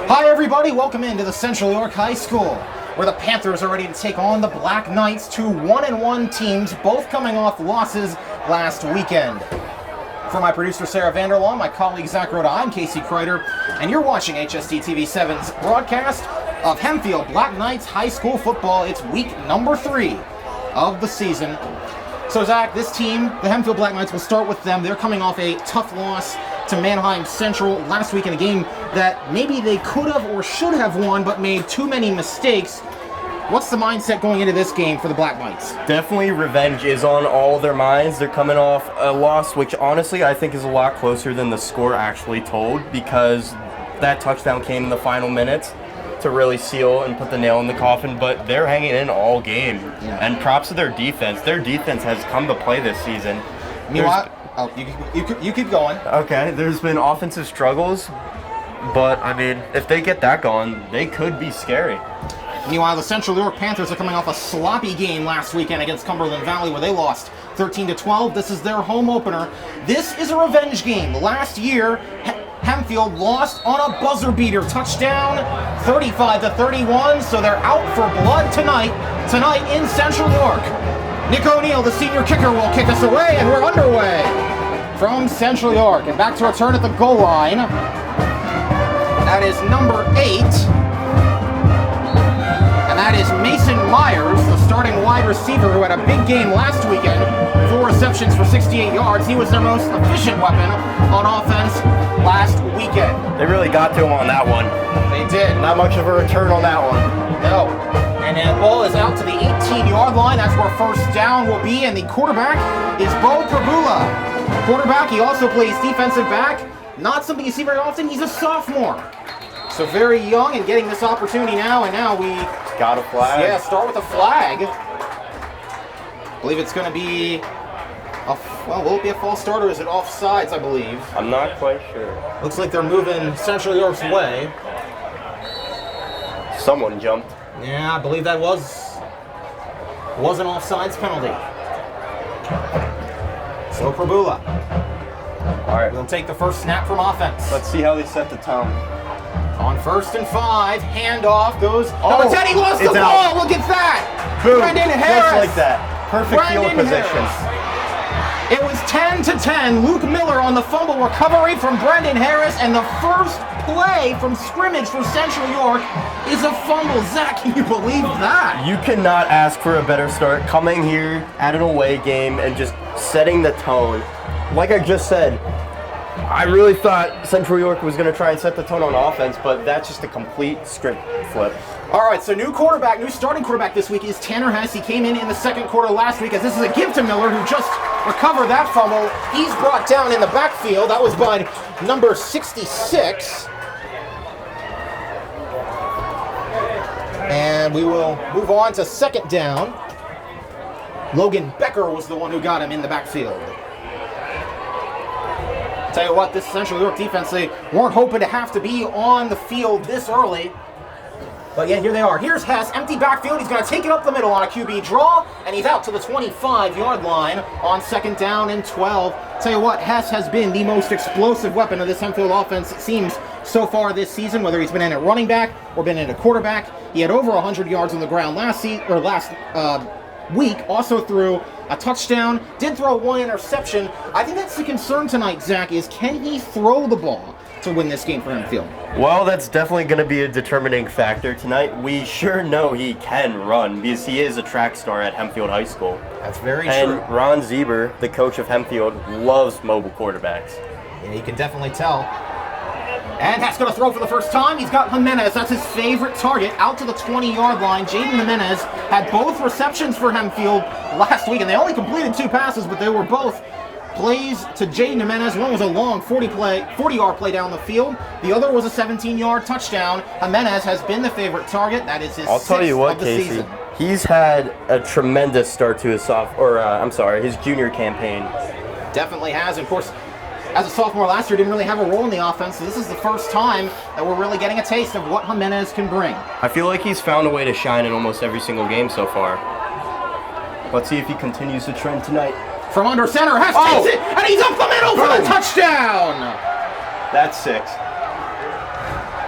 Hi everybody, welcome into the Central York High School, where the Panthers are ready to take on the Black Knights, two 1-1 teams, both coming off losses last weekend. For my producer Sarah Vanderlaw, my colleague Zach Roda, I'm Kasey Kreider, and you're watching HST TV 7's broadcast of Hempfield Black Knights High School football. It's week number 3 of the season. So Zach, this team, the Hempfield Black Knights, we'll start with them. They're coming off a tough loss to Manheim Central last week in a game that maybe they could have or should have won, but made too many mistakes. What's the mindset going into this game for the Black Knights? Definitely revenge is on all their minds. They're coming off a loss, which honestly I think is a lot closer than the score actually told, because that touchdown came in the final minutes to really seal and put the nail in the coffin, but they're hanging in all game. Yeah. And props to their defense. Their defense has come to play this season. Meanwhile, you keep going. Okay, there's been offensive struggles, but I mean, if they get that going, they could be scary. Meanwhile, the Central York Panthers are coming off a sloppy game last weekend against Cumberland Valley, where they lost 13-12. This is their home opener. This is a revenge game. Last year, Hempfield lost on a buzzer beater touchdown, 35-31, so they're out for blood tonight in Central York. Nick O'Neill, the senior kicker, will kick us away, and we're underway from Central York. And back to return at the goal line. That is number 8. And that is Mason Myers, the starting wide receiver who had a big game last weekend. 4 receptions for 68 yards. He was their most efficient weapon on offense last weekend. They really got to him on that one. They did. Not much of a return on that one. No. And the ball is out to the 18-yard line. That's where first down will be. And the quarterback is Bo Prabula. Quarterback, he also plays defensive back. Not something you see very often. He's a sophomore. So very young and getting this opportunity now. And now we got a flag. Yeah, start with a flag. I believe it's going to be will it be a false start or is it offsides, I believe? I'm not quite sure. Looks like they're moving Central York's way. Someone jumped. Yeah, I believe that was an offsides penalty. So Prabula. All right. We'll take the first snap from offense. Let's see how they set the tone. On 1st and 5, handoff goes. Number 10, he lost the ball. Out. Look at that. Boom. Brendan Harris. Just like that. Perfect field position. It was 10-10. Luke Miller on the fumble recovery from Brendan Harris, and the first play from scrimmage for Central York is a fumble. Zach, can you believe that? You cannot ask for a better start. Coming here at an away game and just setting the tone. Like I just said, I really thought Central York was going to try and set the tone on offense, but that's just a complete script flip. All right, so new starting quarterback this week is Tanner Hess. He came in the second quarter last week, as this is a give to Miller, who just recovered that fumble. He's brought down in the backfield. That was by number 66. And we will move on to second down. Logan Becker was the one who got him in the backfield. Tell you what, this Central York defense, they weren't hoping to have to be on the field this early. But yeah, here they are. Here's Hess, empty backfield. He's going to take it up the middle on a QB draw, and he's out to the 25-yard line on 2nd down and 12. Tell you what, Hess has been the most explosive weapon of this Hempfield offense, it seems, so far this season, whether he's been in at running back or been in at quarterback. He had over 100 yards on the ground last week, also threw a touchdown, did throw 1 interception. I think that's the concern tonight, Zach, is can he throw the ball to win this game for Hempfield? Well, that's definitely going to be a determining factor tonight. We sure know he can run because he is a track star at Hempfield High School. That's very true. And Ron Zieber, the coach of Hempfield, loves mobile quarterbacks. Yeah, you can definitely tell. And that's going to throw for the first time. He's got Jimenez. That's his favorite target, out to the 20-yard line. Jaden Jimenez had both receptions for Hempfield last week, and they only completed 2 passes, but they were both plays to Jaden Jimenez. One was a long 40-yard play down the field. The other was a 17-yard touchdown. Jimenez has been the favorite target. That is his 6th of the season. He's had a tremendous start to his his junior campaign. Definitely has. And of course, as a sophomore last year, didn't really have a role in the offense. So this is the first time that we're really getting a taste of what Jimenez can bring. I feel like he's found a way to shine in almost every single game so far. Let's see if he continues the trend tonight. From under center, Hess takes it, and he's up the middle for the touchdown! That's 6.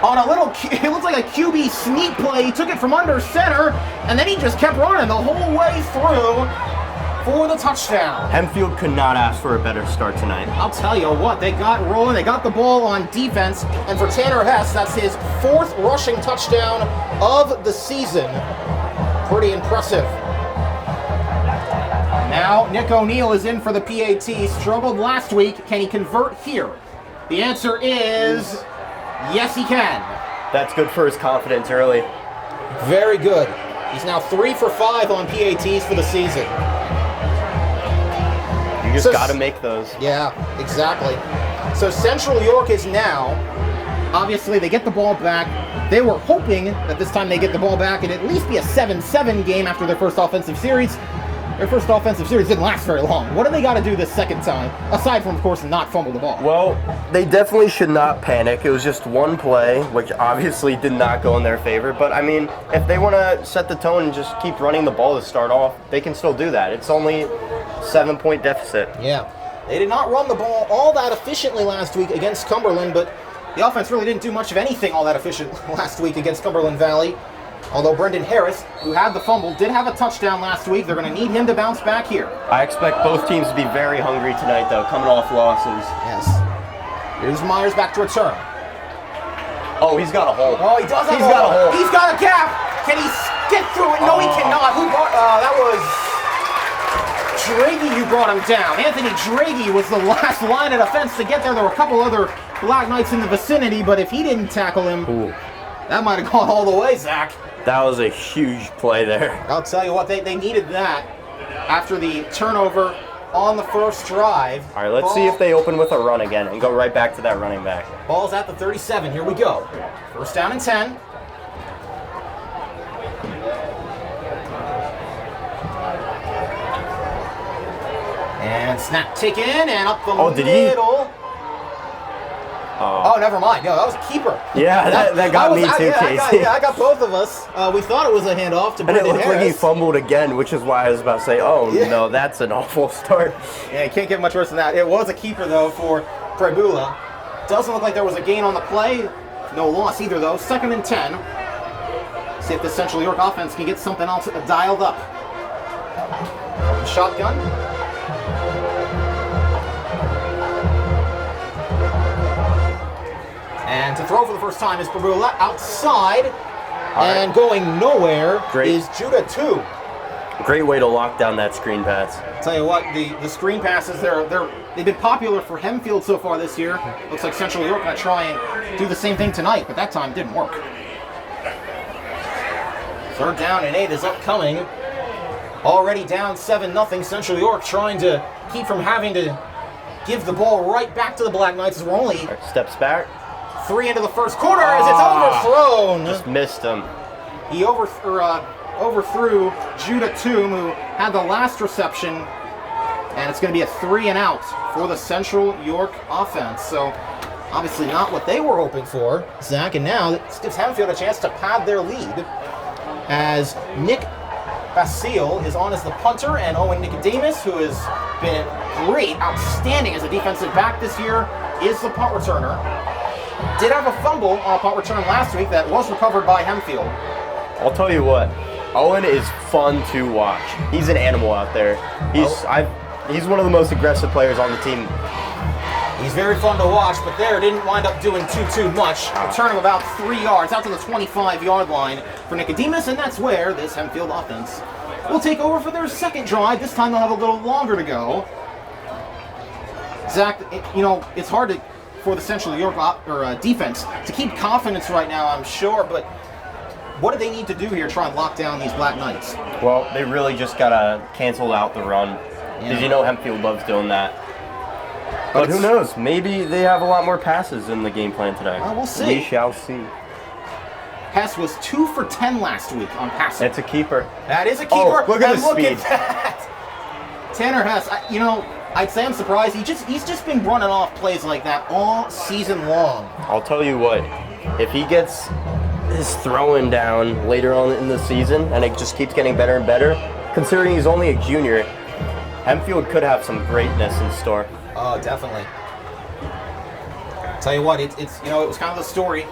on a little, it looks like a QB sneak play. He took it from under center, and then he just kept running the whole way through for the touchdown. Hempfield could not ask for a better start tonight. I'll tell you what, they got rolling. They got the ball on defense, and for Tanner Hess, that's his 4th rushing touchdown of the season. Pretty impressive. Now, Nick O'Neill is in for the PAT. Struggled last week. Can he convert here? The answer is yes, he can. That's good for his confidence early. Very good. He's now 3 for 5 on PATs for the season. You just got to make those. Yeah, exactly. So Central York is now, obviously they get the ball back. They were hoping that this time they get the ball back and at least be a 7-7 game after their first offensive series. Their first offensive series didn't last very long. What do they got to do this second time, aside from, of course, not fumble the ball? Well, they definitely should not panic. It was just one play, which obviously did not go in their favor. But, I mean, if they want to set the tone and just keep running the ball to start off, they can still do that. It's only 7-point deficit. Yeah. They did not run the ball all that efficiently last week against Cumberland, but the offense really didn't do much of anything all that efficient last week against Cumberland Valley. Although Brendan Harris, who had the fumble, did have a touchdown last week. They're going to need him to bounce back here. I expect both teams to be very hungry tonight, though, coming off losses. Yes. Here's Myers back to return. Oh, he's got a hole. Oh, he does have He's got a hole. He's got a gap. Can he get through it? No, he cannot. Who brought? That was Draghi who brought him down. Anthony Draghi was the last line of defense to get there. There were a couple other Black Knights in the vicinity, but if he didn't tackle him, that might have gone all the way, Zach. That was a huge play there. I'll tell you what, they needed that after the turnover on the first drive. All right, let's see if they open with a run again and go right back to that running back. Ball's at the 37. Here we go. First down and 10. And snap taken and up the middle. Oh, never mind. No, that was a keeper. Yeah, that got me too, Kasey. I got both of us. We thought it was a handoff to Brendan Harris. And it looked like he fumbled again, which is why I was about to say, no, that's an awful start. Yeah, you can't get much worse than that. It was a keeper, though, for Prebula. Doesn't look like there was a gain on the play. No loss either, though. 2nd and 10. See if the Central York offense can get something else dialed up. Shotgun. And to throw for the first time is Prebula outside. And going nowhere is Judah 2. Great way to lock down that screen pass. Tell you what, the screen passes, they've been popular for Hempfield so far this year. Looks like Central York going to try and do the same thing tonight, but that time didn't work. 3rd down and 8 is upcoming. Already down 7-0. Central York trying to keep from having to give the ball right back to the Black Knights as we're only steps back. 3 into the first quarter as it's overthrown. Just missed him. He overthrew Judah Toom, who had the last reception, and it's going to be a 3 and out for the Central York offense. So obviously not what they were hoping for, Zach, and now this gives Hempfield a chance to pad their lead as Nick Basile is on as the punter, and Owen Nicodemus, who has been great, outstanding as a defensive back this year, is the punt returner. Did have a fumble on a punt return last week that was recovered by Hempfield. I'll tell you what, Owen is fun to watch. He's an animal out there. He's one of the most aggressive players on the team. He's very fun to watch, but there didn't wind up doing too much. Return of about 3 yards out to the 25-yard line for Nicodemus, and that's where this Hempfield offense will take over for their second drive. This time they'll have a little longer to go. Zach, it's hard for the Central York defense to keep confidence right now, I'm sure, but what do they need to do here to try and lock down these Black Knights? Well, they really just got to cancel out the run, because Hempfield loves doing that. But who knows? Maybe they have a lot more passes in the game plan today. Well, we'll see. We shall see. Hess was 2 for 10 last week on passing. It's a keeper. That is a keeper. Oh, look at the speed. At that. Tanner Hess, I'd say I'm surprised. He's just been running off plays like that all season long. I'll tell you what, if he gets his throwing down later on in the season and it just keeps getting better and better, considering he's only a junior, Hempfield could have some greatness in store. Oh, definitely. Tell you what, it was kind of the story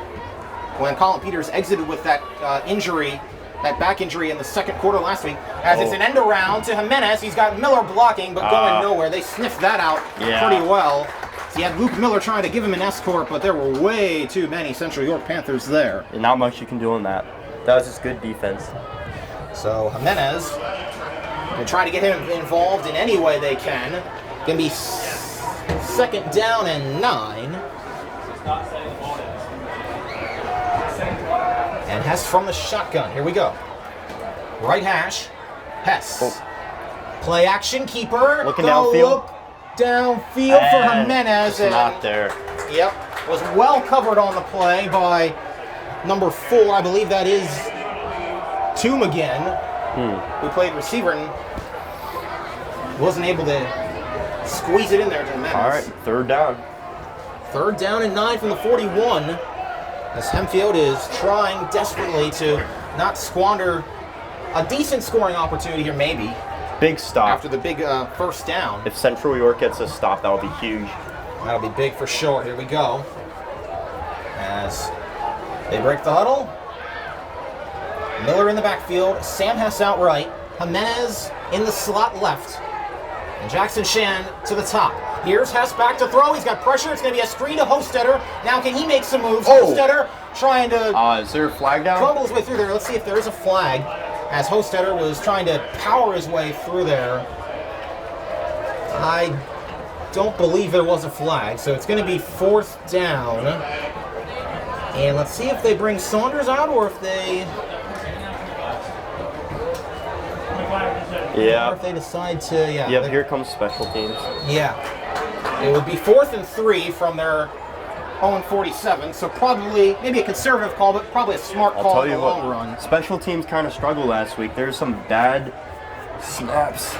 when Colin Peters exited with that injury, that back injury in the second quarter last week, as it's an end around to Jimenez. He's got Miller blocking, but going nowhere. They sniffed that out pretty well. So you had Luke Miller trying to give him an escort, but there were way too many Central York Panthers there. And not much you can do on that. That was just good defense. So Jimenez will try to get him involved in any way they can. Gonna be second down and 9. And Hess from the shotgun. Here we go. Right hash. Hess. Play action keeper. Looking downfield. Look downfield for Jimenez. It's not there. Yep. Was well covered on the play by number 4. I believe that is Toom again, who played receiver and wasn't able to squeeze it in there to Jimenez. All right, third down. Third down and 9 from the 41. As Hempfield is trying desperately to not squander a decent scoring opportunity here, maybe. Big stop. After the big first down. If Central York gets a stop, that would be huge. That'll be big for sure. Here we go. As they break the huddle. Miller in the backfield. Sam Hess out right. Jimenez in the slot left. And Jackson Shan to the top. Here's Hess back to throw. He's got pressure. It's going to be a screen to Hostetter. Now can he make some moves? Hostetter trying to is there a flag down? fumble his way through there. Let's see if there is a flag. As Hostetter was trying to power his way through there. I don't believe there was a flag. So it's going to be fourth down. And let's see if they bring Saunders out or if they... Yeah. Or if they decide to, Yep, here comes special teams. Yeah. It would be 4th and 3 from their own 47, so probably, maybe a conservative call, but probably a smart call in the long run. Special teams kind of struggled last week. There's some bad snaps.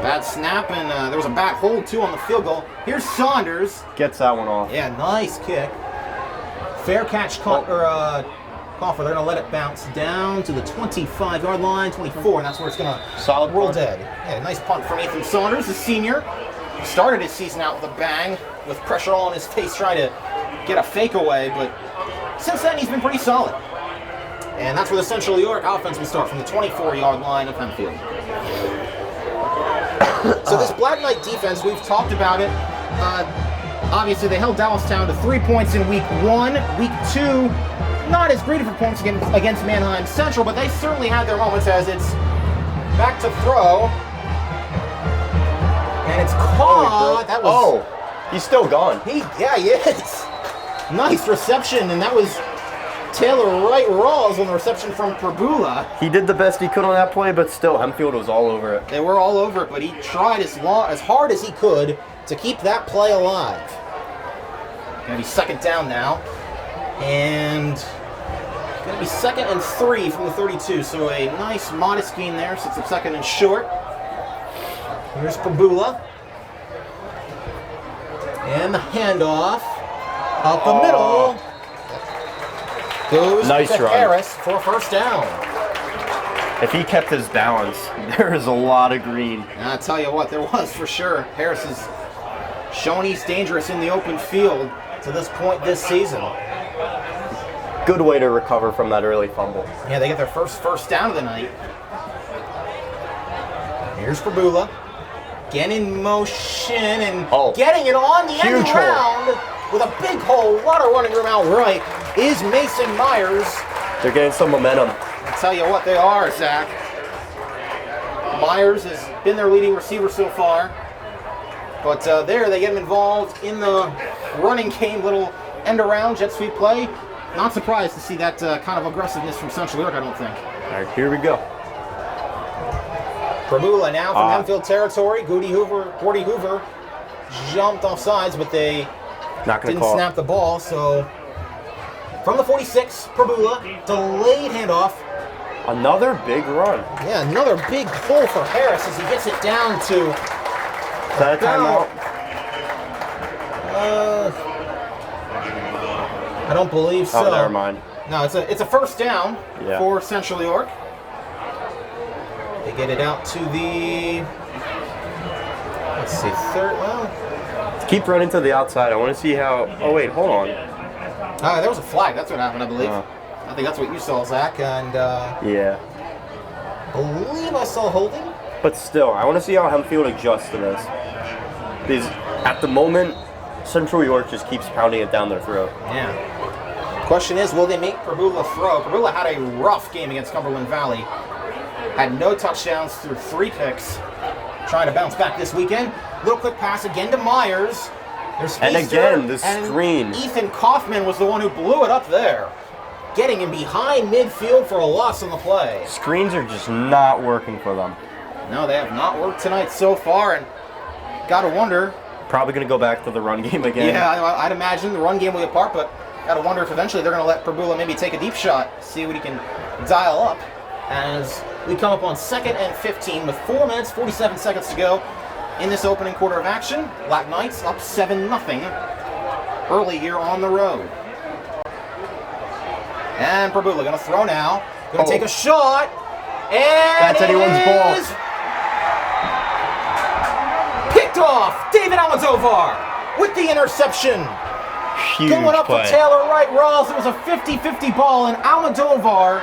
Bad snap, and there was a bad hold, too, on the field goal. Here's Saunders. Gets that one off. Yeah, nice kick. Fair catch Coffer. They're going to let it bounce down to the 25-yard line, 24, and that's where it's going to roll dead. Yeah, nice punt from Ethan Saunders, the senior. Started his season out with a bang, with pressure all on his face, trying to get a fake away, but since then he's been pretty solid. And that's where the Central York offense will start, from the 24-yard line of Hempfield. So this Black Knight defense, we've talked about it. Obviously, they held Dallastown to 3 points in week 1. Week 2, not as great of performance against Manheim Central, but they certainly had their moments as it's back to throw. And it's caught. That was. He's still gone. He is. Nice reception, and that was Taylor Wright Rawls on the reception from Perbula. He did the best he could on that play, but still, Hempfield was all over it. They were all over it, but he tried as hard as he could to keep that play alive. Gonna be second down now, and gonna be 2nd and 3 from the 32. So a nice modest gain there, since it's 2nd and short. Here's Perbula. And the handoff up the middle. Goes nice to run. Harris for a first down. If he kept his balance, there is a lot of green. And I'll tell you what, there was for sure. Harris has shown he's dangerous in the open field to this point this season. Good way to recover from that early fumble. Yeah, they get their first down of the night. Here's Perbula. Again in motion and getting it on the end round with a big hole, a lot of running room out right, is Mason Myers. They're getting some momentum. I'll tell you what they are, Zach. Myers has been their leading receiver so far. But there, they get him involved in the running game, little end around, jet sweep play. Not surprised to see that kind of aggressiveness from Central York, I don't think. All right, here we go. Perbula now from Hempfield territory. Gordy Hoover jumped off sides, but they didn't snap the ball. So from the 46, Perbula, delayed handoff. Another big run. Yeah, another big pull for Harris as he gets it down to. Is that a timeout? I don't believe so. Oh, never mind. No, it's a first down for Central York. They get it out to the, let's see, third. Well, keep running to the outside. I want to see how. Oh wait, hold on. There was a flag. That's what happened, I believe. I think that's what you saw, Zach. And yeah. I believe I saw holding. But still, I want to see how Hempfield adjusts to this. Because at the moment, Central York just keeps pounding it down their throat. Yeah. Question is, will they make Prabula throw? Prabula had a rough game against Cumberland Valley. Had no touchdowns through 3 picks. Trying to bounce back this weekend. Little quick pass again to Myers. And again, the screen. Ethan Kaufman was the one who blew it up there. Getting him behind midfield for a loss on the play. Screens are just not working for them. No, they have not worked tonight so far, and gotta wonder. Probably going to go back to the run game again. Yeah, I'd imagine the run game will be apart, but gotta wonder if eventually they're going to let Prabula maybe take a deep shot, see what he can dial up. As we come up on 2nd and 15 with 4 minutes, 47 seconds to go in this opening quarter of action. Black Knights up 7-0 early here on the road. And Prabula going to throw now. Going to take a shot. And that's anyone's ball. Picked off. David Almodovar with the interception. Huge going up play. for Taylor Wright-Rawls. It was a 50-50 ball, and Almodovar,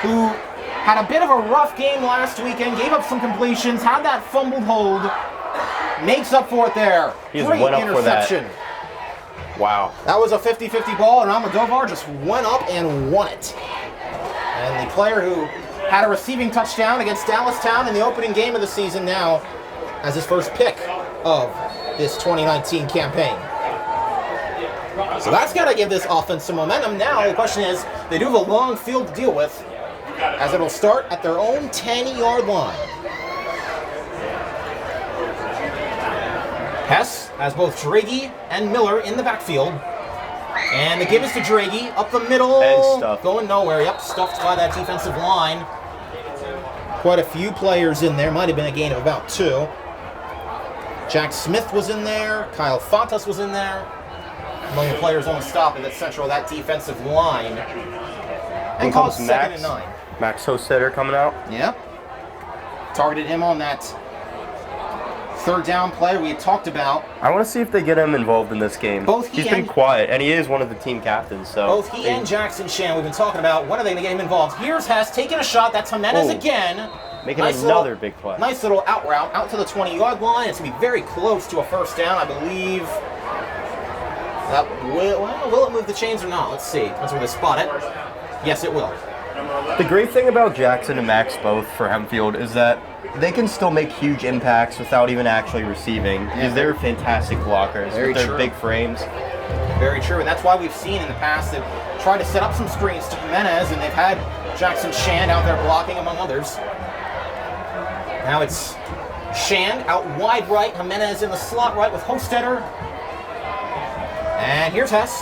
who had a bit of a rough game last weekend, gave up some completions, had that fumbled hold, makes up for it there. He just Great went up interception. for that. Wow. That was a 50-50 ball, and Almodovar just went up and won it. And the player who had a receiving touchdown against Dallastown in the opening game of the season now has his first pick of this 2019 campaign. So that's got to give this offense some momentum. Now the question is, they do have a long field to deal with, as it'll start at their own 10-yard line. Hess has both Draghi and Miller in the backfield. And the give is to Draghi, up the middle, and stuffed. Going nowhere. Yep, stuffed by that defensive line. Quite a few players in there, might have been a gain of about 2. Jack Smith was in there, Kyle Fontas was in there. Among the players on the stop at Central, that defensive line. And called 2nd and 9. Max Hostetter coming out. Yep. Targeted him on that 3rd down play we had talked about. I want to see if they get him involved in this game. He's been quiet, and he is one of the team captains. So both he and Jackson Shan, we've been talking about, when are they going to get him involved? Here's Hess taking a shot. That's Jimenez again. Making another big play. Nice little out route out to the 20-yard line. It's going to be very close to a first down, I believe. That will it move the chains or not? Let's see. That's where they spot it. Yes, it will. The great thing about Jackson and Max both for Hempfield is that they can still make huge impacts without even actually receiving, because they're fantastic blockers with their big frames. Very true, and that's why we've seen in the past they've tried to set up some screens to Jimenez, and they've had Jackson Shand out there blocking, among others. Now it's Shand out wide right, Jimenez in the slot right with Hostetter. And here's Hess.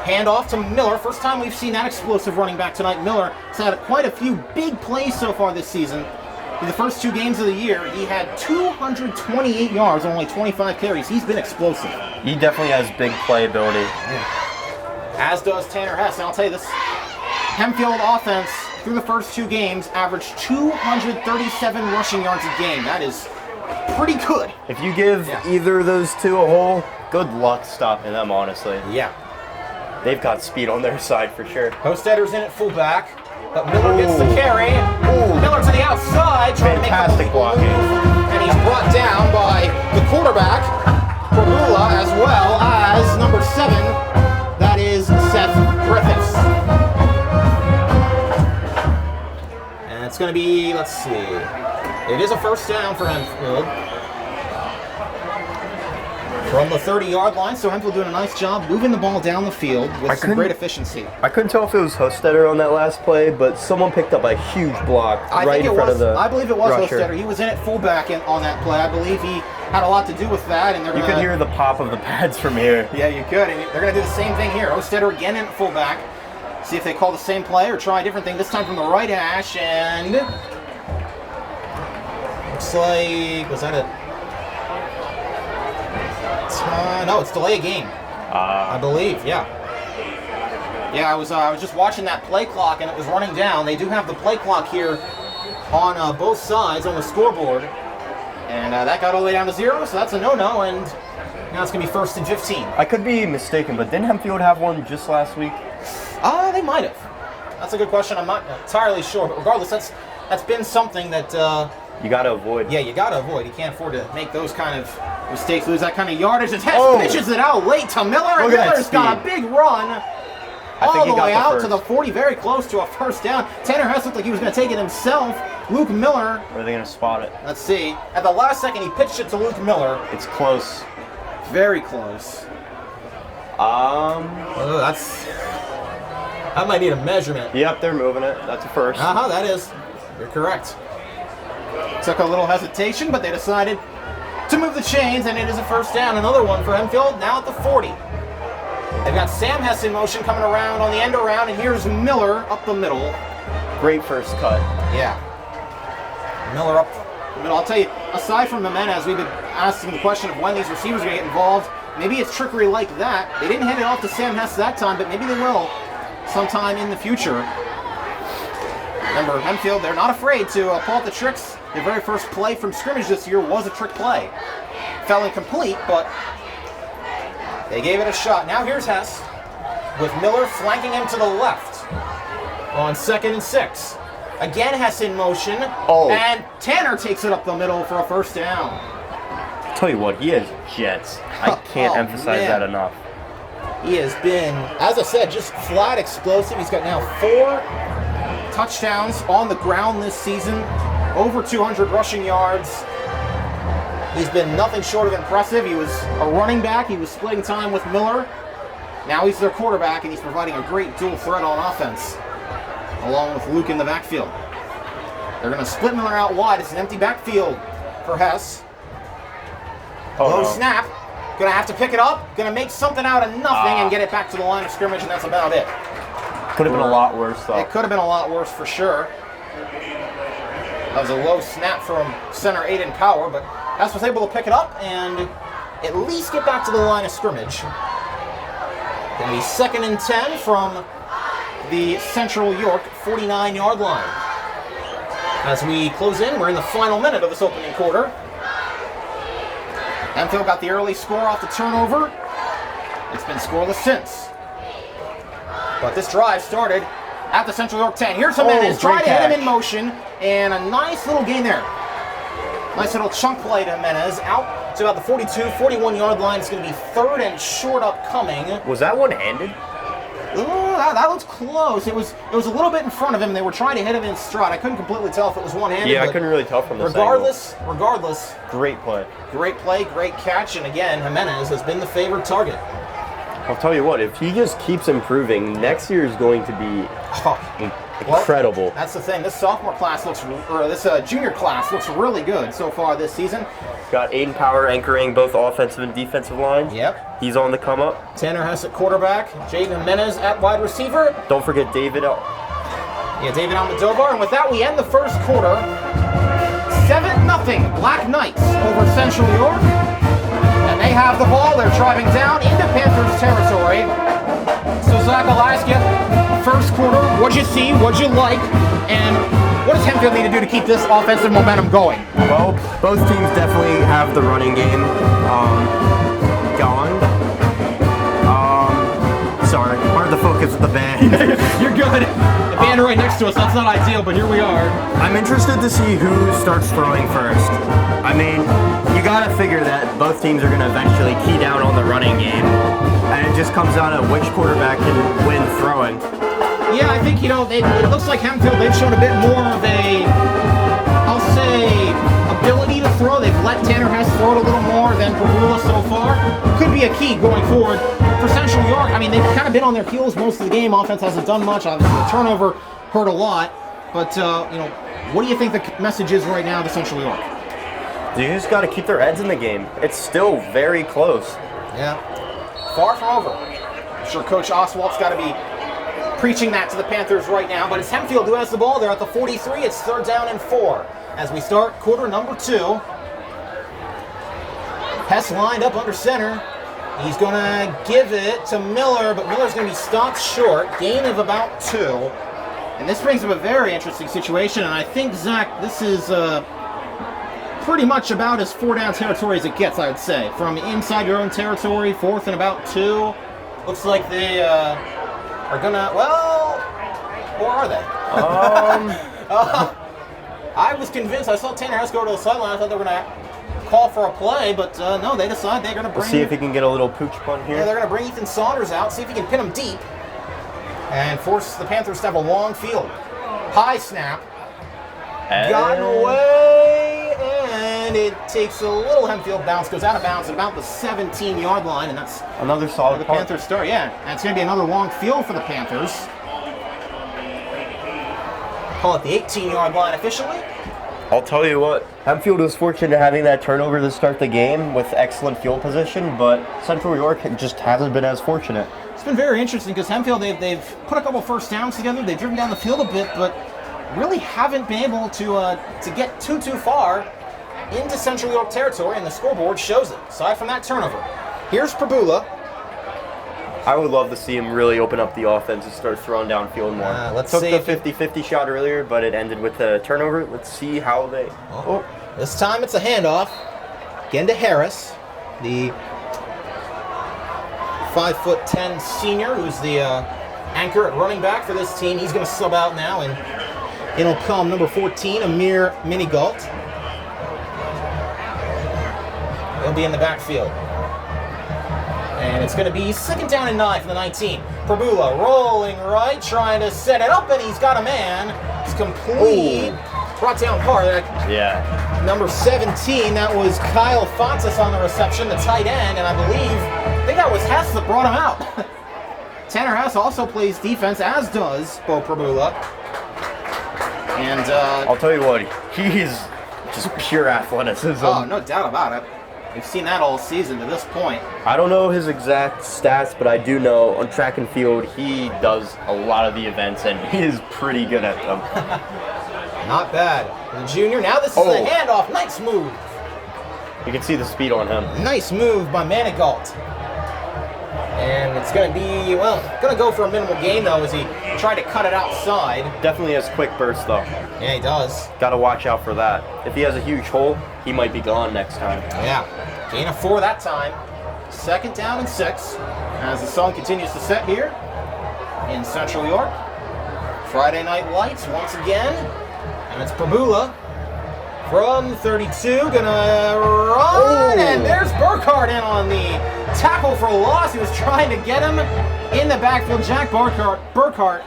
Hand off to Miller. First time we've seen that explosive running back tonight. Miller has had quite a few big plays so far this season. In the first 2 games of the year, he had 228 yards on only 25 carries. He's been explosive. He definitely has big playability. Yeah. As does Tanner Hess. And I'll tell you this, Hempfield offense through the first 2 games averaged 237 rushing yards a game. That is pretty good. If you give either of those 2 a hole, good luck stopping them, honestly. Yeah. They've got speed on their side for sure. Hostetter's in at fullback, but Miller gets the carry. Miller to the outside, trying fantastic to make a blocking. And he's brought down by the quarterback, Prabula, as well as number 7, that is Seth Griffiths. And it's going to be, let's see, it is a first down for Hempfield. From the 30-yard line, so Hempfield doing a nice job moving the ball down the field with some great efficiency. I couldn't tell if it was Hostetter on that last play, but someone picked up a huge block right in front of the I believe it was rusher. Hostetter. He was in at fullback on that play. I believe he had a lot to do with that. And you could hear the pop of the pads from here. Yeah, you could. And they're going to do the same thing here. Hostetter again in at fullback. See if they call the same play or try a different thing. This time from the right hash, and looks like, was that a... no, it's delay a game. I believe, yeah. Yeah, I was just watching that play clock, and it was running down. They do have the play clock here on both sides on the scoreboard, and that got all the way down to 0, so that's a no-no. And Now it's going to be 1st and 15. I could be mistaken, but didn't Hempfield have one just last week? They might have. That's a good question. I'm not entirely sure, but regardless, that's been something that you got to avoid. Yeah, you got to avoid. You can't afford to make those kind of mistakes, lose that kind of yardage. And Hess pitches it out late to Miller, and Miller's got a big run all the way out to the 40, very close to a first down. Tanner Hess looked like he was going to take it himself. Luke Miller. Where are they going to spot it? Let's see. At the last second, he pitched it to Luke Miller. It's close. Very close. That might need a measurement. Yep, they're moving it. That's a first. That is. You're correct. Took a little hesitation, but they decided to move the chains, and it is a first down. Another one for Hempfield, now at the 40. They've got Sam Hess in motion coming around on the end around, and here's Miller up the middle. Great first cut. Yeah. Miller up the middle. I'll tell you, aside from Jimenez, we've been asking the question of when these receivers are going to get involved. Maybe it's trickery like that. They didn't hand it off to Sam Hess that time, but maybe they will sometime in the future. Remember, Hempfield, they're not afraid to pull out the tricks. Their very first play from scrimmage this year was a trick play. Fell incomplete, but they gave it a shot. Now here's Hess with Miller flanking him to the left on 2nd and 6. Again, Hess in motion, and Tanner takes it up the middle for a first down. I'll tell you what, he has jets. I can't emphasize that enough. He has been, as I said, just flat explosive. He's got now 4 touchdowns on the ground this season, over 200 rushing yards. He's been nothing short of impressive. He was a running back. He was splitting time with Miller. Now he's their quarterback, and he's providing a great dual threat on offense, along with Luke in the backfield. They're going to split Miller out wide. It's an empty backfield for Hess. Low snap. Going to have to pick it up. Going to make something out of nothing and get it back to the line of scrimmage, and that's about it. Could have been a lot worse, though. It could have been a lot worse for sure. That was a low snap from center Aiden Power, but Hess was able to pick it up and at least get back to the line of scrimmage. Going to be 2nd and 10 from the Central York 49-yard line. As we close in, we're in the final minute of this opening quarter. Hempfield got the early score off the turnover. It's been scoreless since. But this drive started at the Central York 10. Here's Jimenez, trying to hit him in motion, and a nice little gain there. Nice little chunk play to Jimenez, out to about the 42, 41-yard line. It's going to be 3rd and short upcoming. Was that one-handed? That was close. It was a little bit in front of him. They were trying to hit him in stride. I couldn't completely tell if it was one-handed. Yeah, I couldn't really tell from this regardless, great play. Great play, great catch, and again, Jimenez has been the favored target. I'll tell you what, if he just keeps improving, next year is going to be incredible. Well, that's the thing. This sophomore class this junior class looks really good so far this season. Got Aiden Power anchoring both offensive and defensive lines. Yep. He's on the come up. Tanner Hess at quarterback. Jaden Jimenez at wide receiver. Don't forget David. David Almodovar. And with that, we end the first quarter. 7-0 Black Knights over Central York. And they have the ball. They're driving down into Panthers territory. So Zach, I'll ask you, first quarter, what'd you see, what'd you like, and what does Hempfield need to do to keep this offensive momentum going? Well, both teams definitely have the running game going. Sorry, hard to focus with the band. You're good. The band right next to us, that's not ideal, but here we are. I'm interested to see who starts throwing first. I mean, you gotta figure that both teams are gonna eventually key down on the running game, and it just comes down to which quarterback can win throwing. Yeah, I think, it looks like Hempfield, they've shown a bit more of a, I'll say, ability to throw. They've let Tanner Hess throw it a little more than Pagula so far. Could be a key going forward. For Central York, I mean, they've kind of been on their heels most of the game. Offense hasn't done much. Obviously, the turnover hurt a lot. But, what do you think the message is right now to Central York? You just got to keep their heads in the game. It's still very close. Yeah. Far from over. I'm sure Coach Oswald's got to be preaching that to the Panthers right now. But it's Hempfield who has the ball. They're at the 43. It's 3rd down and 4 as we start quarter number 2. Hess lined up under center. He's going to give it to Miller, but Miller's going to be stopped short. Gain of about 2. And this brings up a very interesting situation, and I think, Zach, this is pretty much about as 4-down territory as it gets, I would say. From inside your own territory, 4th and about 2. Looks like they are gonna, well, or are they? I was convinced. I saw Tanner Hess go to the sideline. I thought they were gonna call for a play, but no, they decide they're gonna bring. Let's see if he can get a little pooch punt here. Yeah, they're gonna bring Ethan Saunders out, see if he can pin him deep, and force the Panthers to have a long field. High snap. Gotten away, and it takes a little Hempfield bounce, goes out of bounds at about the 17-yard line, and that's another solid the punt. Panthers start. Yeah, and it's going to be another long field for the Panthers. Call it the 18-yard line officially. I'll tell you what, Hempfield was fortunate having that turnover to start the game with excellent field position, but Central York just hasn't been as fortunate. It's been very interesting because Hempfield, they've put a couple first downs together, they've driven down the field a bit, but really haven't been able to get too far into Central York territory, and the scoreboard shows it. Aside from that turnover, here's Prabula. I would love to see him really open up the offense and start throwing downfield more. Took the 50-50 shot earlier, but it ended with a turnover. Let's see how they... Oh. This time it's a handoff. Again to Harris, the 5'10" senior, who's the anchor at running back for this team. He's going to sub out now, and it'll come number 14, Amir Minigalt. He'll be in the backfield. And it's going to be 2nd down and 9 from the 19. Prabula rolling right, trying to set it up, and he's got a man. It's complete. Ooh. Brought down hard. Yeah. Number 17, that was Kyle Fontes on the reception, the tight end, and I think that was Hess that brought him out. Tanner Hess also plays defense, as does Bo Prabula. And I'll tell you what, he's just pure athleticism. Oh, no doubt about it. We've seen that all season to this point. I don't know his exact stats, but I do know on track and field he does a lot of the events, and he is pretty good at them. Not bad. The junior, now this is a handoff. Nice move. You can see the speed on him. Nice move by Manigalt. And it's going to be, well, going to go for a minimal gain, though, as he tried to cut it outside. Definitely has quick burst, though. Yeah, he does. Got to watch out for that. If he has a huge hole, he might be gone next time. Yeah. Gain of 4 that time. 2nd down and 6 as the sun continues to set here in Central York. Friday night lights once again. And it's Prabula from 32, gonna run, and there's Burkhardt in on the tackle for loss. He was trying to get him in the backfield. Jack Burkhardt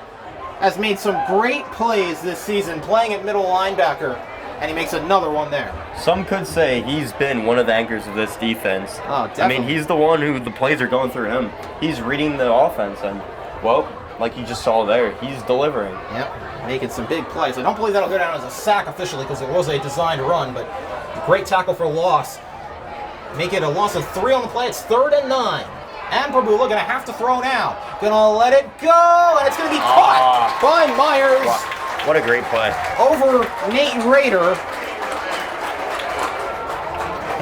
has made some great plays this season playing at middle linebacker, and he makes another one there. Some could say he's been one of the anchors of this defense. Oh, definitely. I mean, he's the one who the plays are going through him. He's reading the offense, and, well, like you just saw there, he's delivering. Yep, making some big plays. I don't believe that'll go down as a sack officially because it was a designed run, but great tackle for loss. Make it a loss of 3 on the play. It's 3rd and 9. And Prabula going to have to throw now. Going to let it go, and it's going to be caught by Myers. Wow. What a great play. Over Nate Raider.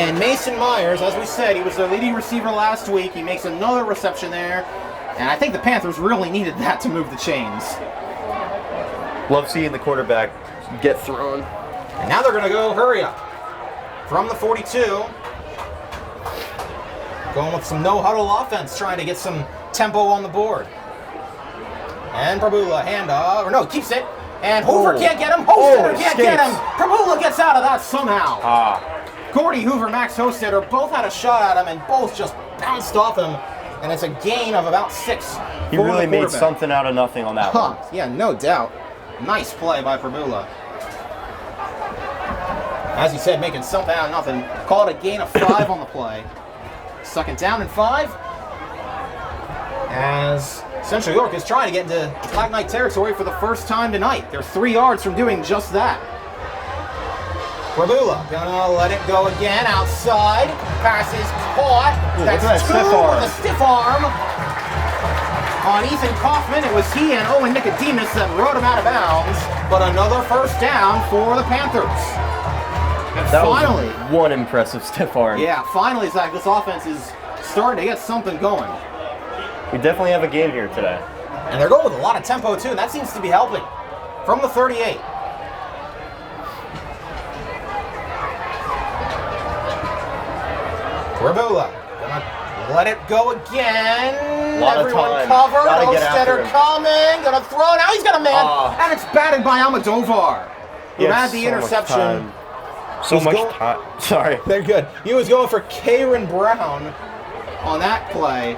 And Mason Myers, as we said, he was their leading receiver last week. He makes another reception there. And I think the Panthers really needed that to move the chains. Love seeing the quarterback get thrown. And now they're going to go hurry up. From the 42. Going with some no-huddle offense, trying to get some tempo on the board. And Prabula, handoff, or no, keeps it. And Hoover can't get him. Hostetter can't get him. Prabula gets out of that somehow. Gordy Hoover, Max Hostetter both had a shot at him and both just bounced off him. And it's a gain of about 6. He really made something out of nothing on that one. Yeah, no doubt. Nice play by Prabula. As he said, making something out of nothing. Called a gain of 5 on the play. 2nd down and 5. As Central York is trying to get into Black Knight territory for the first time tonight. They're 3 yards from doing just that. Prabula gonna let it go again outside. Pass is caught. That's 2 with a stiff arm on Ethan Kaufman. It was he and Owen Nicodemus that rode him out of bounds. But another first down for the Panthers. And that finally, was one impressive stiff arm. Yeah, finally, Zach, this offense is starting to get something going. We definitely have a game here today. And they're going with a lot of tempo, too, and that seems to be helping. From the 38. Rabula gonna let it go again. Lot of Everyone time. covered. Gotta get after Ostetter him. coming. Gonna throw. Now he's got a man. And it's batted by Almodovar, who had the interception. So much time. Sorry. They're good. He was going for Karen Brown on that play.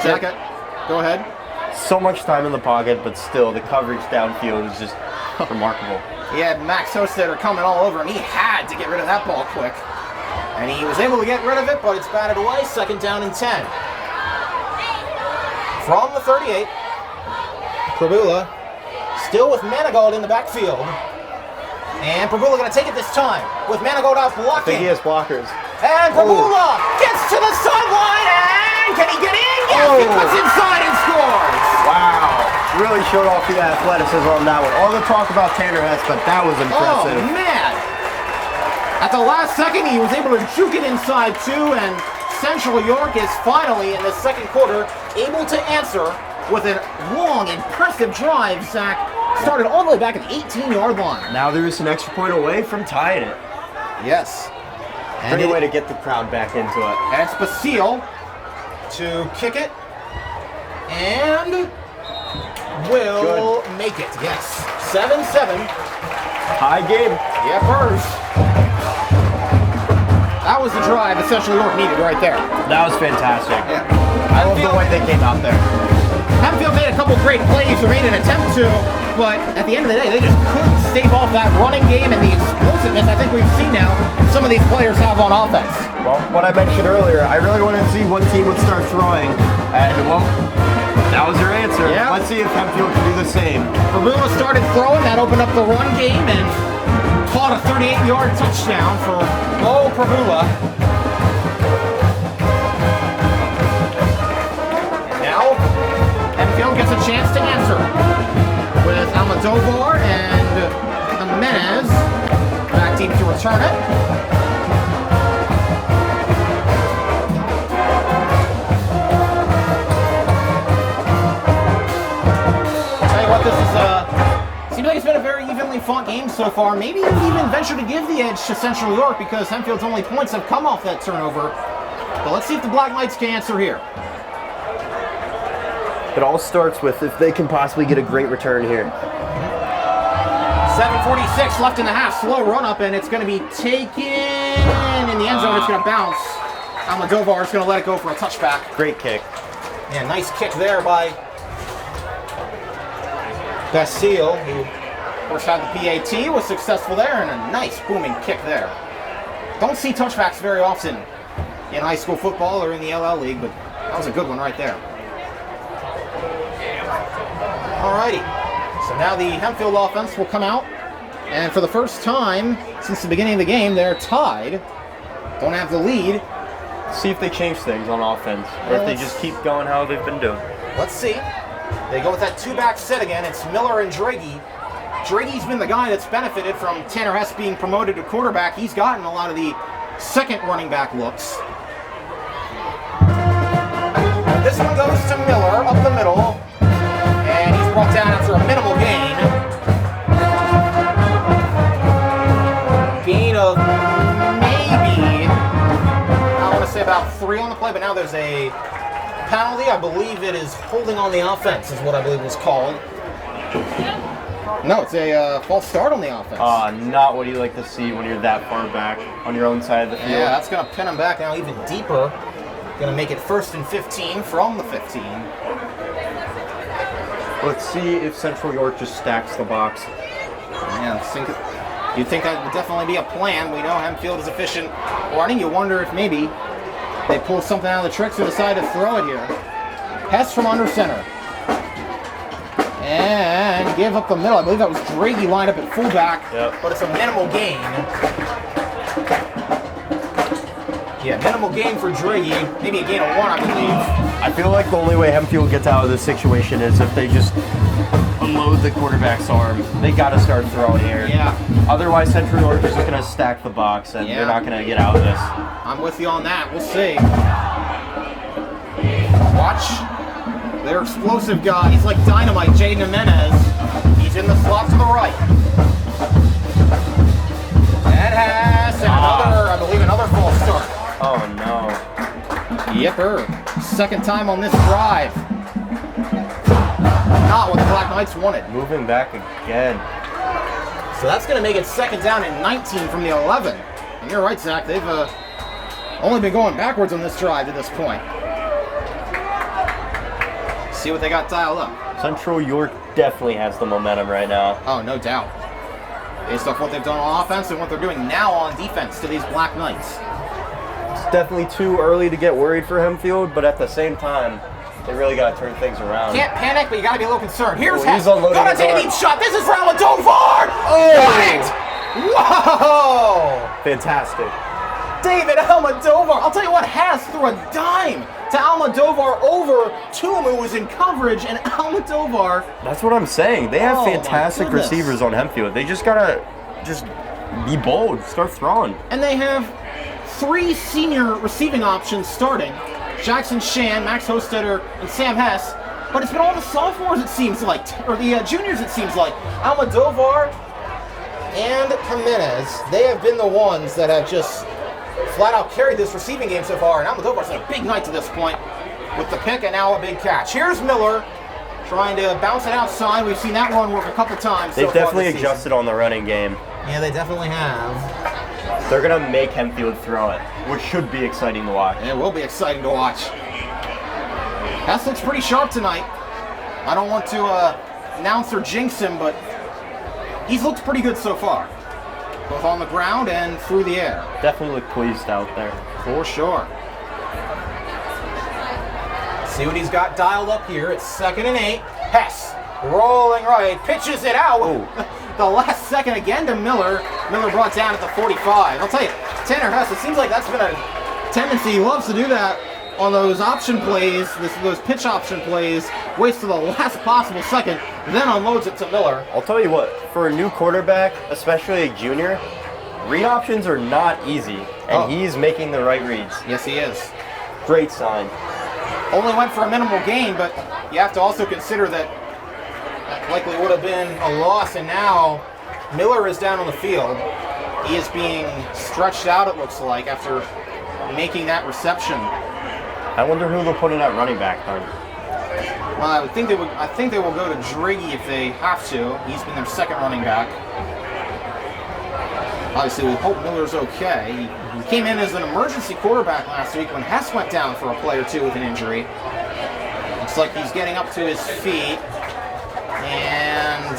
Zach, go ahead. So much time in the pocket, but still the coverage downfield is just remarkable. He had Max Hostetter coming all over him. He had to get rid of that ball quick. And he was able to get rid of it, but it's batted away. 2nd down and 10. From the 38, Prabula still with Manigault in the backfield. And Prabula going to take it this time with Manigault out blocking. I think he has blockers. And Prabula gets to the sideline, and can he get in? Yes, he puts inside and scores. Wow. Really showed off the athleticism on that one. All the talk about Tanner Hess, but that was impressive. Oh, man. At the last second, he was able to juke it inside, too, and Central York is finally, in the second quarter, able to answer with a long, impressive drive. Zach started all the way back at the 18-yard line. Now there is an extra point away from tying it. Yes. And Great way to get the crowd back into it. And it's Basile to kick it. And will make it. Yes. 7-7. High game. Yeah, Burrs. That was the drive that Central York needed right there. That was fantastic. Yeah. I love the way they came out there. Hempfield made a couple great plays, or made an attempt to, but at the end of the day, they just couldn't stave off that running game and the explosiveness I think we've seen now some of these players have on offense. Well, what I mentioned earlier, I really wanted to see what team would start throwing, and well, that was your answer. Yeah. Let's see if Hempfield can do the same. Prabula started throwing, that opened up the run game, and caught a 38-yard touchdown for Mo Prabula. Hempfield gets a chance to answer with Almodovar and Jimenez back deep to return it. I'll tell you what, this is seems like it's been a very evenly fought game so far. Maybe you would even venture to give the edge to Central York because Hempfield's only points have come off that turnover. But let's see if the Black Knights can answer here. It all starts with if they can possibly get a great return here. 7:46 left in the half. Slow run up, and it's going to be taken in the end zone. It's going to bounce. Almodovar is going to let it go for a touchback. Great kick. Yeah, nice kick there by Basile, who of course had the PAT, was successful there, and a nice booming kick there. Don't see touchbacks very often in high school football or in the LL League, but that was a good one right there. Alrighty, so now the Hempfield offense will come out, and for the first time since the beginning of the game, they're tied. Don't have the lead. See if they change things on offense, or if they just keep going how they've been doing. Let's see. They go with that two-back set again. It's Miller and Draghi. Draghi's been the guy that's benefited from Tanner Hess being promoted to quarterback. He's gotten a lot of the second running back looks. This one goes to Miller up the middle. And he's brought down after a minimal gain. Gain of maybe, I want to say about 3 on the play, but now there's a penalty. I believe it is holding on the offense is what I believe it was called. No, it's a false start on the offense. Not what you like to see when you're that far back on your own side of the field. Yeah, that's going to pin him back now even deeper. Going to make it 1st and 15 from the 15. Let's see if Central York just stacks the box. Yeah, you'd think that would definitely be a plan. We know Hempfield is efficient running. You wonder if maybe they pull something out of the tricks or decide to throw it here. Hess from under center. And give up the middle. I believe that was Draghi lined up at fullback, but it's a minimal gain. Yeah, minimal gain for Draghi. Maybe a gain of 1, I believe. I feel like the only way Hempfield gets out of this situation is if they just unload the quarterback's arm. They got to start throwing here. Yeah. Otherwise, Central York is just going to stack the box, and they're not going to get out of this. I'm with you on that. We'll see. Watch. Their explosive guy. He's like dynamite, Jaden Jimenez. He's in the slot to the right. And has another, I believe, another false start. Oh, no. Yipper. Second time on this drive. Not what the Black Knights wanted. Moving back again. So that's going to make it second down and 19 from the 11. And you're right, Zach. They've only been going backwards on this drive to this point. See what they got dialed up. Central York definitely has the momentum right now. Oh, no doubt. Based off what they've done on offense and what they're doing now on defense to these Black Knights. It's definitely too early to get worried for Hempfield, but at the same time, they really got to turn things around. Can't panic, but you got to be a little concerned. Here's Hess. unloading Gonna his take a arm. deep shot. This is for Almodovar. Oh! Got it! Whoa! Fantastic. David Almodovar. I'll tell you what, Hess threw a dime to Almodovar over Toom, who was in coverage, and Almodovar. That's what I'm saying. They have Oh, my fantastic goodness. receivers on Hempfield. They just gotta be bold, start throwing. And they have 3 senior receiving options starting. Jackson Shan, Max Hostetter, and Sam Hess. But it's been all the sophomores, it seems like, or the juniors, it seems like. Almodovar and Jimenez, they have been the ones that have just flat out carried this receiving game so far. And Almodovar's had a big night to this point with the pick and now a big catch. Here's Miller trying to bounce it outside. We've seen that run work a couple times. They've so far definitely this season. adjusted on the running game. Yeah, they definitely have. They're gonna make Hempfield throw it, which should be exciting to watch. And it will be exciting to watch. Hess looks pretty sharp tonight. I don't want to announce or jinx him, but he's looked pretty good so far. Both on the ground and through the air. Definitely look pleased out there. For sure. See what he's got dialed up here. It's 2nd and 8. Hess rolling right, pitches it out. Ooh. The last second again to Miller. Miller brought down at the 45. I'll tell you, Tanner Hess, it seems like that's been a tendency. He loves to do that on those option plays, those pitch option plays, waits to the last possible second, then unloads it to Miller. I'll tell you what, for a new quarterback, especially a junior, read options are not easy, and he's making the right reads. Yes, he is. Great sign. Only went for a minimal gain, but you have to also consider that likely would have been a loss, and now Miller is down on the field. He is being stretched out, it looks like, after making that reception. I wonder who they'll put in at running back then. Well, I think they will go to Driggy if they have to. He's been their second running back. Obviously, we hope Miller's okay. He came in as an emergency quarterback last week when Hess went down for a play or two with an injury. Looks like he's getting up to his feet and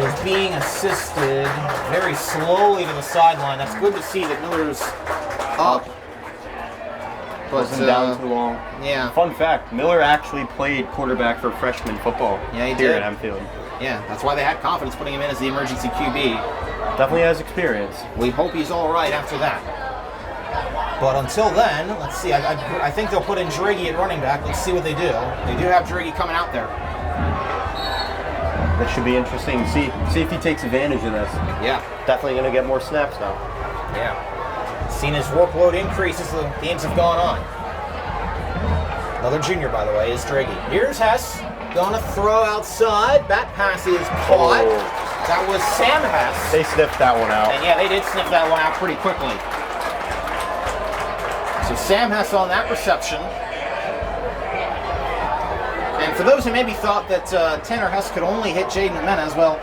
is being assisted very slowly to the sideline. That's good to see that Miller's up. But Wasn't down too long. Yeah. Fun fact, Miller actually played quarterback for freshman football Yeah, he here did. at Hempfield. Yeah, that's why they had confidence putting him in as the emergency QB. Definitely has experience. We hope he's all right after that. But until then, let's see. I think they'll put in Driggy at running back. Let's see what they do. They do have Driggy coming out there. That should be interesting. See if he takes advantage of this. Yeah. Definitely going to get more snaps now. Yeah. Seen his workload increase as the games have gone on. Another junior, by the way, is Driggy. Here's Hess. Gonna throw outside. That pass is caught. Oh. That was Sam Hess. They sniffed that one out. And yeah, they did sniff that one out pretty quickly. So Sam Hess on that reception. And for those who maybe thought that Tanner Hess could only hit Jaden Jimenez, well,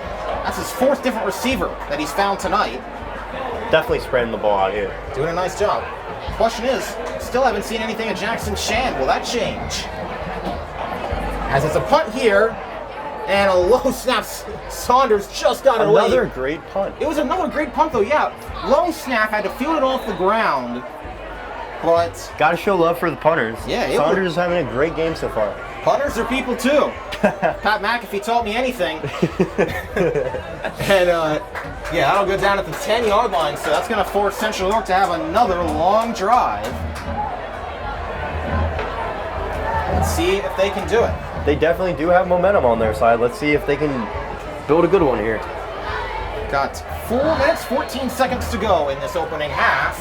that's his 4th different receiver that he's found tonight. Definitely spreading the ball out here. Doing a nice job. Question is, still haven't seen anything of Jackson Shand. Will that change? As it's a punt here, and a low snap. Saunders just got it away. Another great punt. It was another great punt, though, yeah. Low snap, had to field it off the ground, but Got to show love for the punters. Yeah, Saunders is having a great game so far. punters are people, too. Pat McAfee taught me anything. And, yeah, that'll go down at the 10-yard line, so that's going to force Central York to have another long drive. Let's see if they can do it. They definitely do have momentum on their side. Let's see if they can build a good one here. Got 4 minutes, 14 seconds to go in this opening half.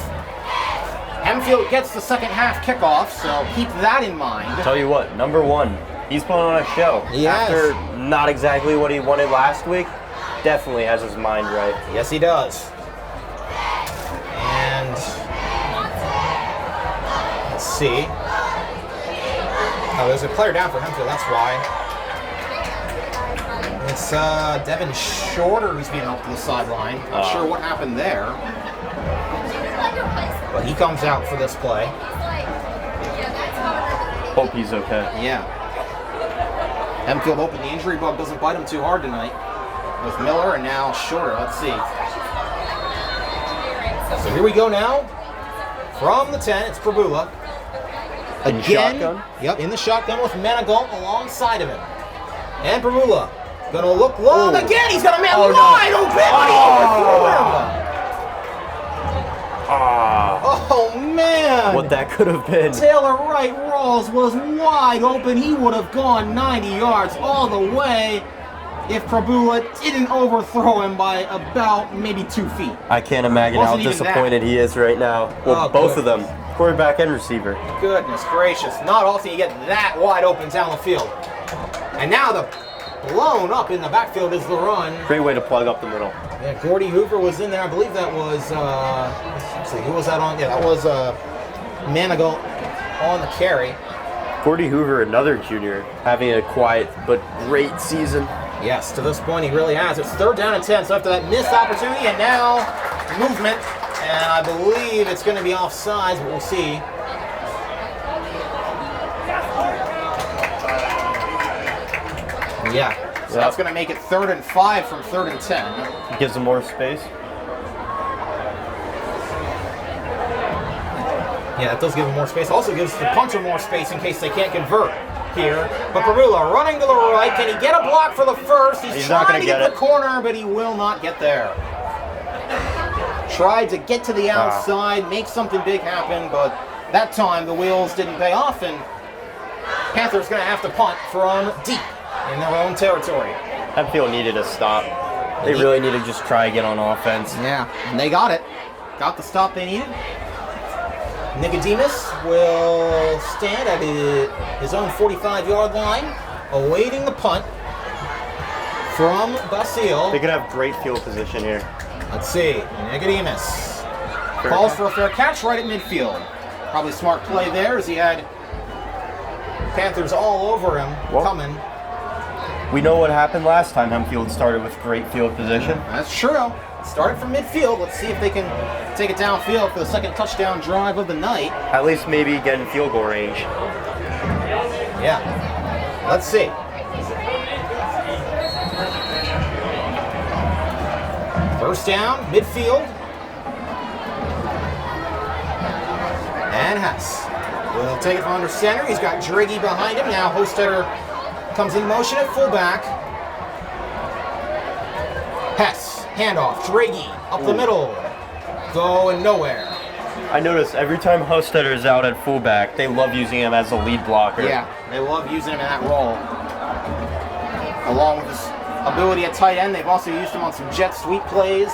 Hempfield gets the second half kickoff, so keep that in mind. Tell you what, number 1, he's putting on a show. Yes. After not exactly what he wanted last week, definitely has his mind right. Yes, he does. And see. Oh, there's a player down for Hempfield, that's why. It's Devin Shorter who's being helped to the sideline. Not sure what happened there. But he comes out for this play. Hope he's okay. Yeah. Hempfield hoping the injury bug doesn't bite him too hard tonight. With Miller and now Shorter. Let's see. So here we go now. From the 10, it's Prabula. In shotgun? Yep, in the shotgun with Manigault alongside of him. And Prabula gonna look long again. He's got a man wide open, but he overthrew him. Oh man! What that could have been. Taylor Wright Rawls was wide open. He would have gone 90 yards all the way if Prabula didn't overthrow him by about maybe 2 feet. I can't imagine how disappointed he is right now. Well, both of them, quarterback and receiver. Goodness gracious. Not often you get that wide open down the field. And now the blown up in the backfield is the run. Great way to plug up the middle. Yeah, Gordy Hoover was in there. I believe that was, let's see, who was that on? Yeah, that was Manigault on the carry. Gordy Hoover, another junior, having a quiet but great season. Yes, to this point he really has. It's 3rd down and 10, so after that missed opportunity, and now movement, and I believe it's going to be offsides, but we'll see. Yeah, so that's going to make it 3rd and 5 from 3rd and 10. Gives them more space. Yeah, it does give them more space. Also gives the punter more space in case they can't convert here. But Prabula running to the right. Can he get a block for the first? He's not trying going to get the corner, but he will not get there. Tried to get to the outside, make something big happen, but that time the wheels didn't pay off, and Panthers going to have to punt from deep in their own territory. Hempfield needed a stop. They really need to just try again on offense. Yeah, and they got it. Got the stop they needed. Nicodemus will stand at his own 45-yard line, awaiting the punt from Basile. They could have great field position here. Let's see. Nicodemus calls for a fair catch right at midfield. Probably smart play there as he had Panthers all over him coming. We know what happened last time Hempfield started with great field position. That's true. Started from midfield. Let's see if they can take it downfield for the second touchdown drive of the night. At least maybe get in field goal range. Yeah. Let's see. First down, midfield. And Hess will take it from under center. He's got Driggy behind him. Now Hostetter comes in motion at fullback. Hess, handoff, Draghi, up the middle, going nowhere. I notice every time Hostetter is out at fullback, they love using him as a lead blocker. Yeah, they love using him in that role. Along with his ability at tight end, they've also used him on some jet sweep plays.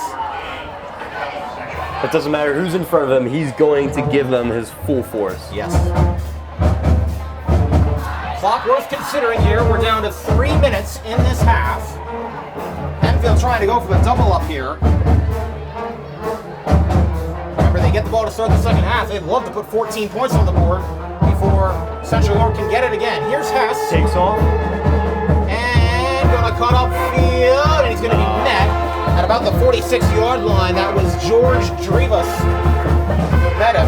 It doesn't matter who's in front of him, he's going to give them his full force. Yes. Clock worth considering here. We're down to 3 minutes in this half. Hempfield trying to go for the double up here. Remember, they get the ball to start the second half. They'd love to put 14 points on the board before Central York can get it again. Here's Hess. Takes off. And gonna cut up field, and he's gonna be met at about the 46-yard line. That was George Drivas. Met him.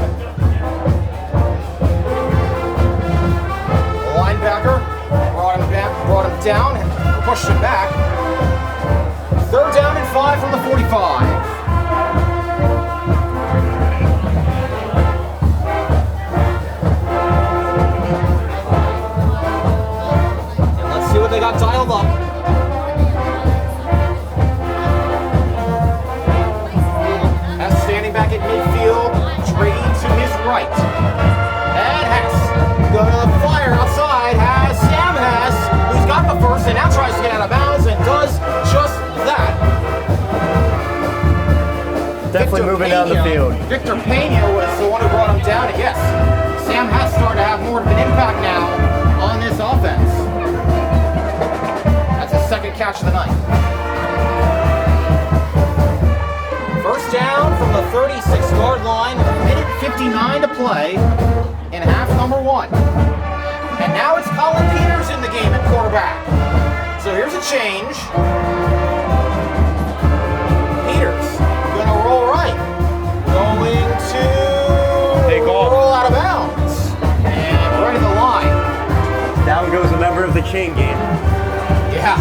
Linebacker brought him down, and pushed him back. 3rd down and 5 from the 45. And let's see what they got dialed up. Hess standing back at midfield, Draghi to his right. And Hess gonna fire outside, has Sam Hess, who's got the first and now tries to get out of bounds and does just that. Definitely moving down the field. Victor Pena was the one who brought him down, and yes, Sam Hess starting to have more of an impact now on this offense. That's his second catch of the night. First down from the 36-yard line, with a minute 59 to play in half number 1. And now it's Colin Peters in the game at quarterback. So here's a change. Peters gonna roll right. Going to roll out of bounds. And right at the line. Down goes a member of the chain gang. Yeah.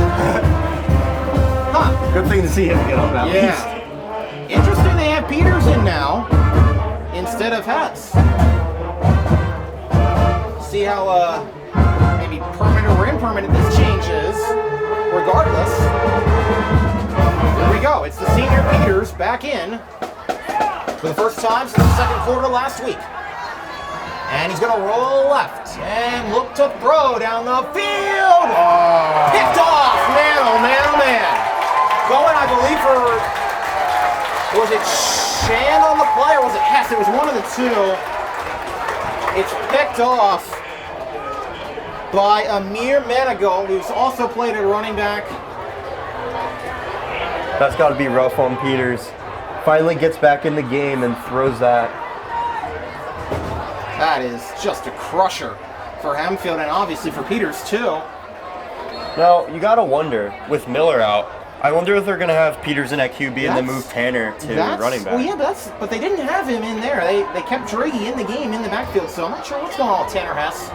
Huh. Good thing to see him get up at least. Yeah. Interesting they have Peters in now instead of Hess. See how maybe permanent or impermanent this change is. Regardless, here we go. It's the senior Peters back in for the first time since the second quarter last week. And he's going to roll left and look to throw down the field. Oh. Picked off. Man, oh man, oh man. Going, I believe, was it Shand on the play or was it Hess? It was one of the two. It's picked off by Amir Manigault, who's also played at running back. That's got to be rough on Peters. Finally gets back in the game and throws that. That is just a crusher for Hempfield and obviously for Peters too. Now, you got to wonder, with Miller out, I wonder if they're going to have Peters in at QB and then move Tanner to running back. Well, yeah, but they didn't have him in there. They kept Draghi in the game in the backfield, so I'm not sure what's going on with Tanner Hess.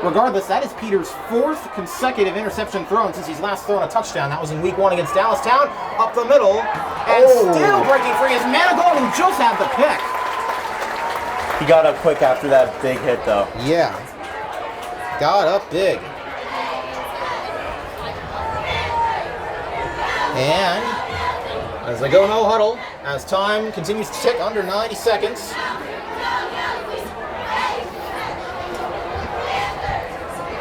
Regardless, that is Peters' 4th consecutive interception thrown since he's last thrown a touchdown. That was in week 1 against Dallastown, up the middle, and still breaking free is Manigault, who just had the pick. He got up quick after that big hit, though. Yeah, got up big. And as they go no huddle, as time continues to tick under 90 seconds.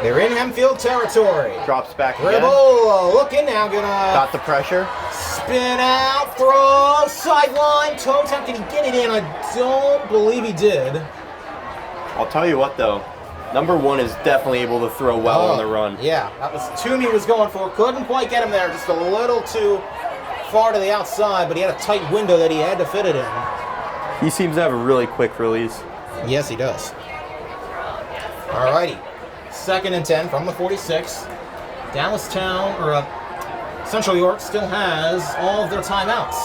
They're in Hempfield territory. Drops back again. Ribola looking now, gonna Got the pressure. spin out, throw, sideline, toe tap. Did he get it in? I don't believe he did. I'll tell you what, though. Number 1 is definitely able to throw well on the run. Yeah, that was Toomey was going for. Couldn't quite get him there, just a little too far to the outside, but he had a tight window that he had to fit it in. He seems to have a really quick release. Yes, he does. Alrighty. 2nd and 10 from the 46. Central York still has all of their timeouts.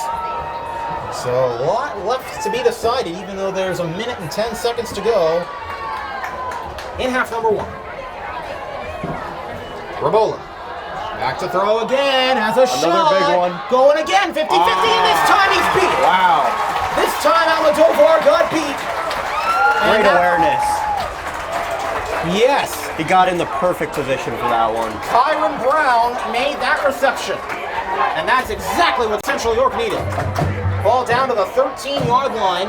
So a lot left to be decided, even though there's a minute and 10 seconds to go in half number 1. Ribola. Back to throw again, has a Another shot. big one. Going again, 50-50, and this time he's beat. Wow. This time Almodovar got beat. Great awareness. Yes. He got in the perfect position for that one. Kyron Brown made that reception. And that's exactly what Central York needed. Ball down to the 13-yard line.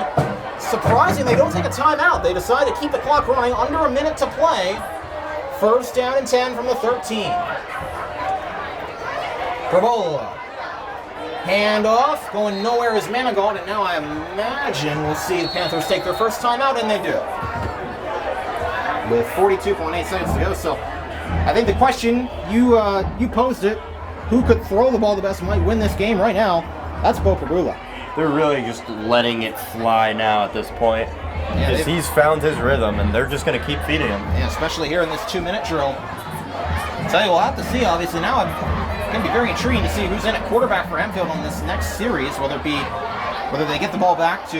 Surprising they don't take a timeout. They decide to keep the clock running under a minute to play. 1st down and 10 from the 13. Ribola. Handoff. Going nowhere is Manigault. And now I imagine we'll see the Panthers take their first timeout, and they do. With 42.8 seconds to go. So I think the question, you posed it, who could throw the ball the best might win this game right now. That's Bo Pagula. They're really just letting it fly now at this point. Yeah, Because he's found his rhythm, and they're just going to keep feeding him. Yeah, especially here in this 2-minute drill. I'll tell you, we'll have to see, obviously. Now I'm going to be very intrigued to see who's in at quarterback for Hempfield on this next series, whether they get the ball back to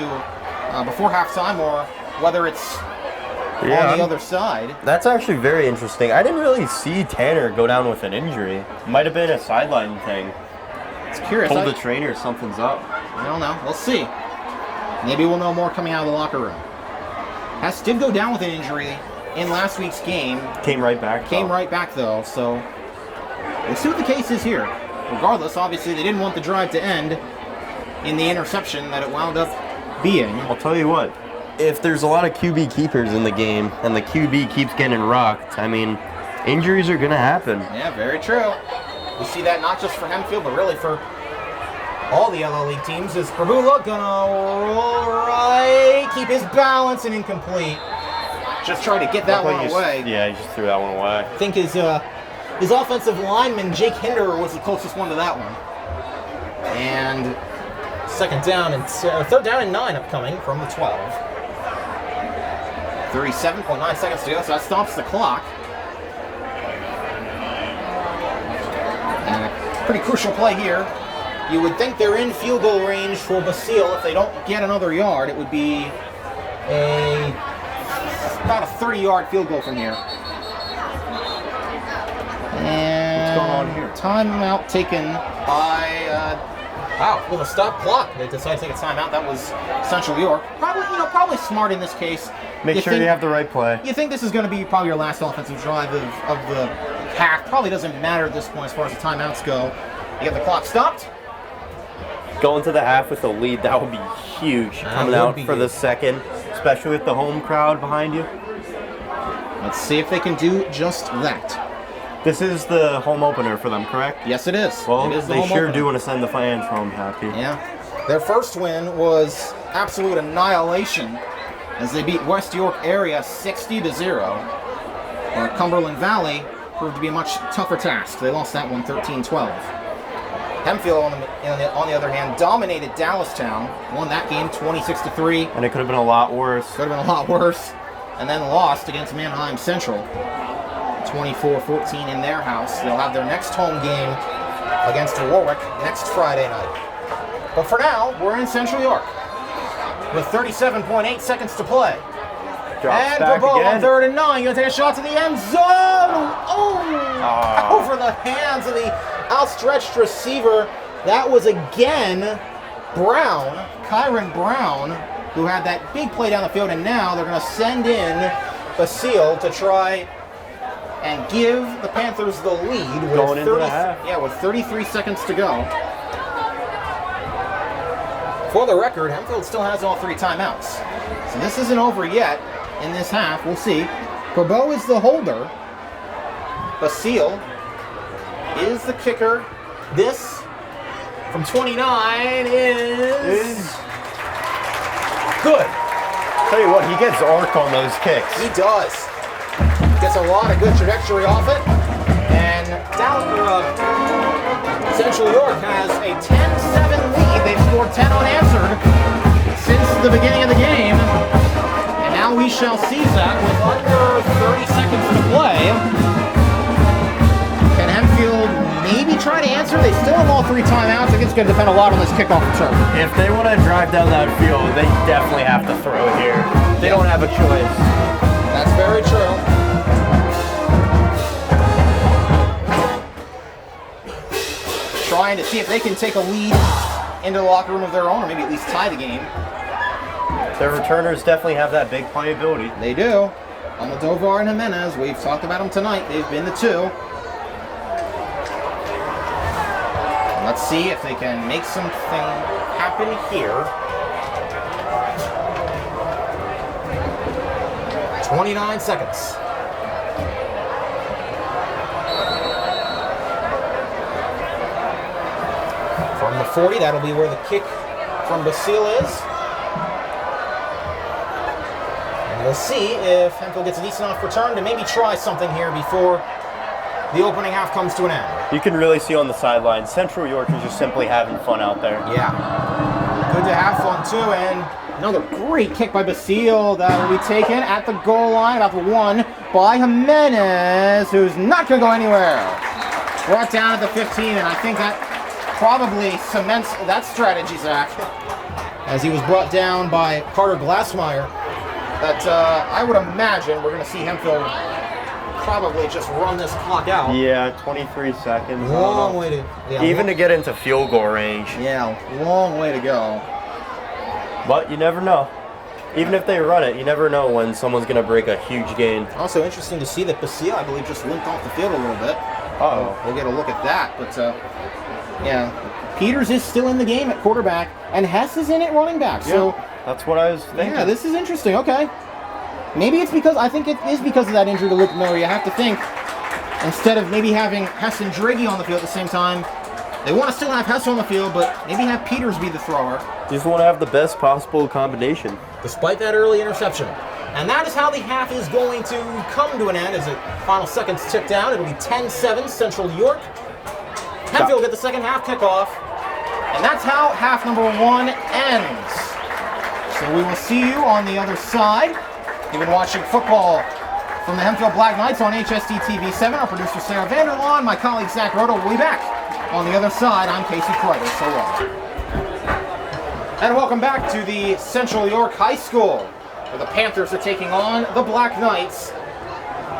before halftime or whether it's on the other side. That's actually very interesting. I didn't really see Tanner go down with an injury. Might have been a sideline thing. It's curious. Told the trainer something's up. I don't know. We'll see. Maybe we'll know more coming out of the locker room. Hess did go down with an injury in last week's game. Came right back, though, so we'll see what the case is here. Regardless, obviously, they didn't want the drive to end in the interception that it wound up being. I'll tell you what. If there's a lot of QB keepers in the game and the QB keeps getting rocked, I mean, injuries are going to happen. Yeah, very true. We see that not just for Hempfield, but really for all the LL League teams. Is Pravula gonna roll right, keep his balance, and incomplete. Just trying to get that one away. Yeah, he just threw that one away. I think his offensive lineman, Jake Hinder, was the closest one to that one. And 3rd down and 9 upcoming from the 12. 37.9 seconds to go, so that stops the clock. And a pretty crucial play here. You would think they're in field goal range for Basile. If they don't get another yard, it would be about a 30-yard field goal from here. And what's going on here? Timeout taken by wow, with a stop clock. They decided to take a timeout. That was Central York. Probably smart in this case. Make sure you have the right play. You think this is going to be probably your last offensive drive of the half. Probably doesn't matter at this point as far as the timeouts go. You get the clock stopped. Going to the half with a lead, that would be huge. Coming out for the second, especially with the home crowd behind you. Let's see if they can do just that. This is the home opener for them, correct? Yes, it is. Well, it is they sure do want to send the fans home happy. Yeah. Their first win was absolute annihilation as they beat West York area 60-0. Where Cumberland Valley proved to be a much tougher task. They lost that one 13-12. Hempfield, on the other hand, dominated Dallastown, won that game 26-3. And it could have been a lot worse. Could have been a lot worse. And then lost against Manheim Central, 24-14 in their house. They'll have their next home game against Warwick next Friday night. But for now, we're in Central York with 37.8 seconds to play. Drops and back Bobo again. on 3rd and 9. You're going to take a shot to the end zone. Oh! Over the hands of the outstretched receiver. That was again Brown, Kyron Brown, who had that big play down the field. And now they're going to send in Basile to try and give the Panthers the lead with Going into the half. Yeah, with 33 seconds to go. For the record, Hempfield still has all 3 timeouts. So this isn't over yet in this half. We'll see. Corbeau is the holder. Basile is the kicker. This from 29 is good. Tell you what, he gets arc on those kicks. He does. Gets a lot of good trajectory off it. And Central York has a 10-7 lead. They've scored 10 unanswered since the beginning of the game. And now we shall see that with under 30 seconds to play. Can Hempfield maybe try to answer? They still have all 3 timeouts. I think it's going to depend a lot on this kickoff return. If they want to drive down that field, they definitely have to throw it here. They don't have a choice. That's very true. Trying to see if they can take a lead into the locker room of their own, or maybe at least tie the game. Their returners definitely have that big playability. They do. Almodovar and Jimenez, we've talked about them tonight. They've been the 2. Let's see if they can make something happen here. 29 seconds. From the 40, that'll be where the kick from Basile is. And we'll see if Hempfield gets a decent enough return to maybe try something here before the opening half comes to an end. You can really see on the sideline, Central York is just simply having fun out there. Yeah. Good to have fun too, and another great kick by Basile that will be taken at the goal line, about the 1 by Jimenez, who's not going to go anywhere. Brought down at the 15, and I think that probably cements that strategy, Zach, as he was brought down by Carter Glassmeyer. That I would imagine we're going to see Hempfield probably just run this clock out. Yeah, 23 seconds. Long way to... Yeah, even to get into field goal range. Yeah, long way to go. But you never know. Even if they run it, you never know when someone's going to break a huge gain. Also interesting to see that Basile, I believe, just limped off the field a little bit. Uh-oh. We'll get a look at that, but yeah. Peters is still in the game at quarterback, and Hess is in at running back. So that's what I was thinking. yeah, this is interesting. Okay. Maybe it's because, I think it is because of that injury to Luke Miller. You have to think, instead of maybe having Hess and Driggy on the field at the same time, they want to still have Hess on the field, but maybe have Peters be the thrower. You just want to have the best possible combination. Despite that early interception. And that is how the half is going to come to an end as the final seconds tick down. It'll be 10-7 Central York. Hempfield get the second half kickoff. And that's how half number 1 ends. So we will see you on the other side. You've been watching football from the Hempfield Black Knights on HSD TV7. Our producer Sarah Vanderlaan, my colleague Zach Roda will be back. On the other side, I'm Kasey Kreider. So long. And welcome back to the Central York High School, where the Panthers are taking on the Black Knights.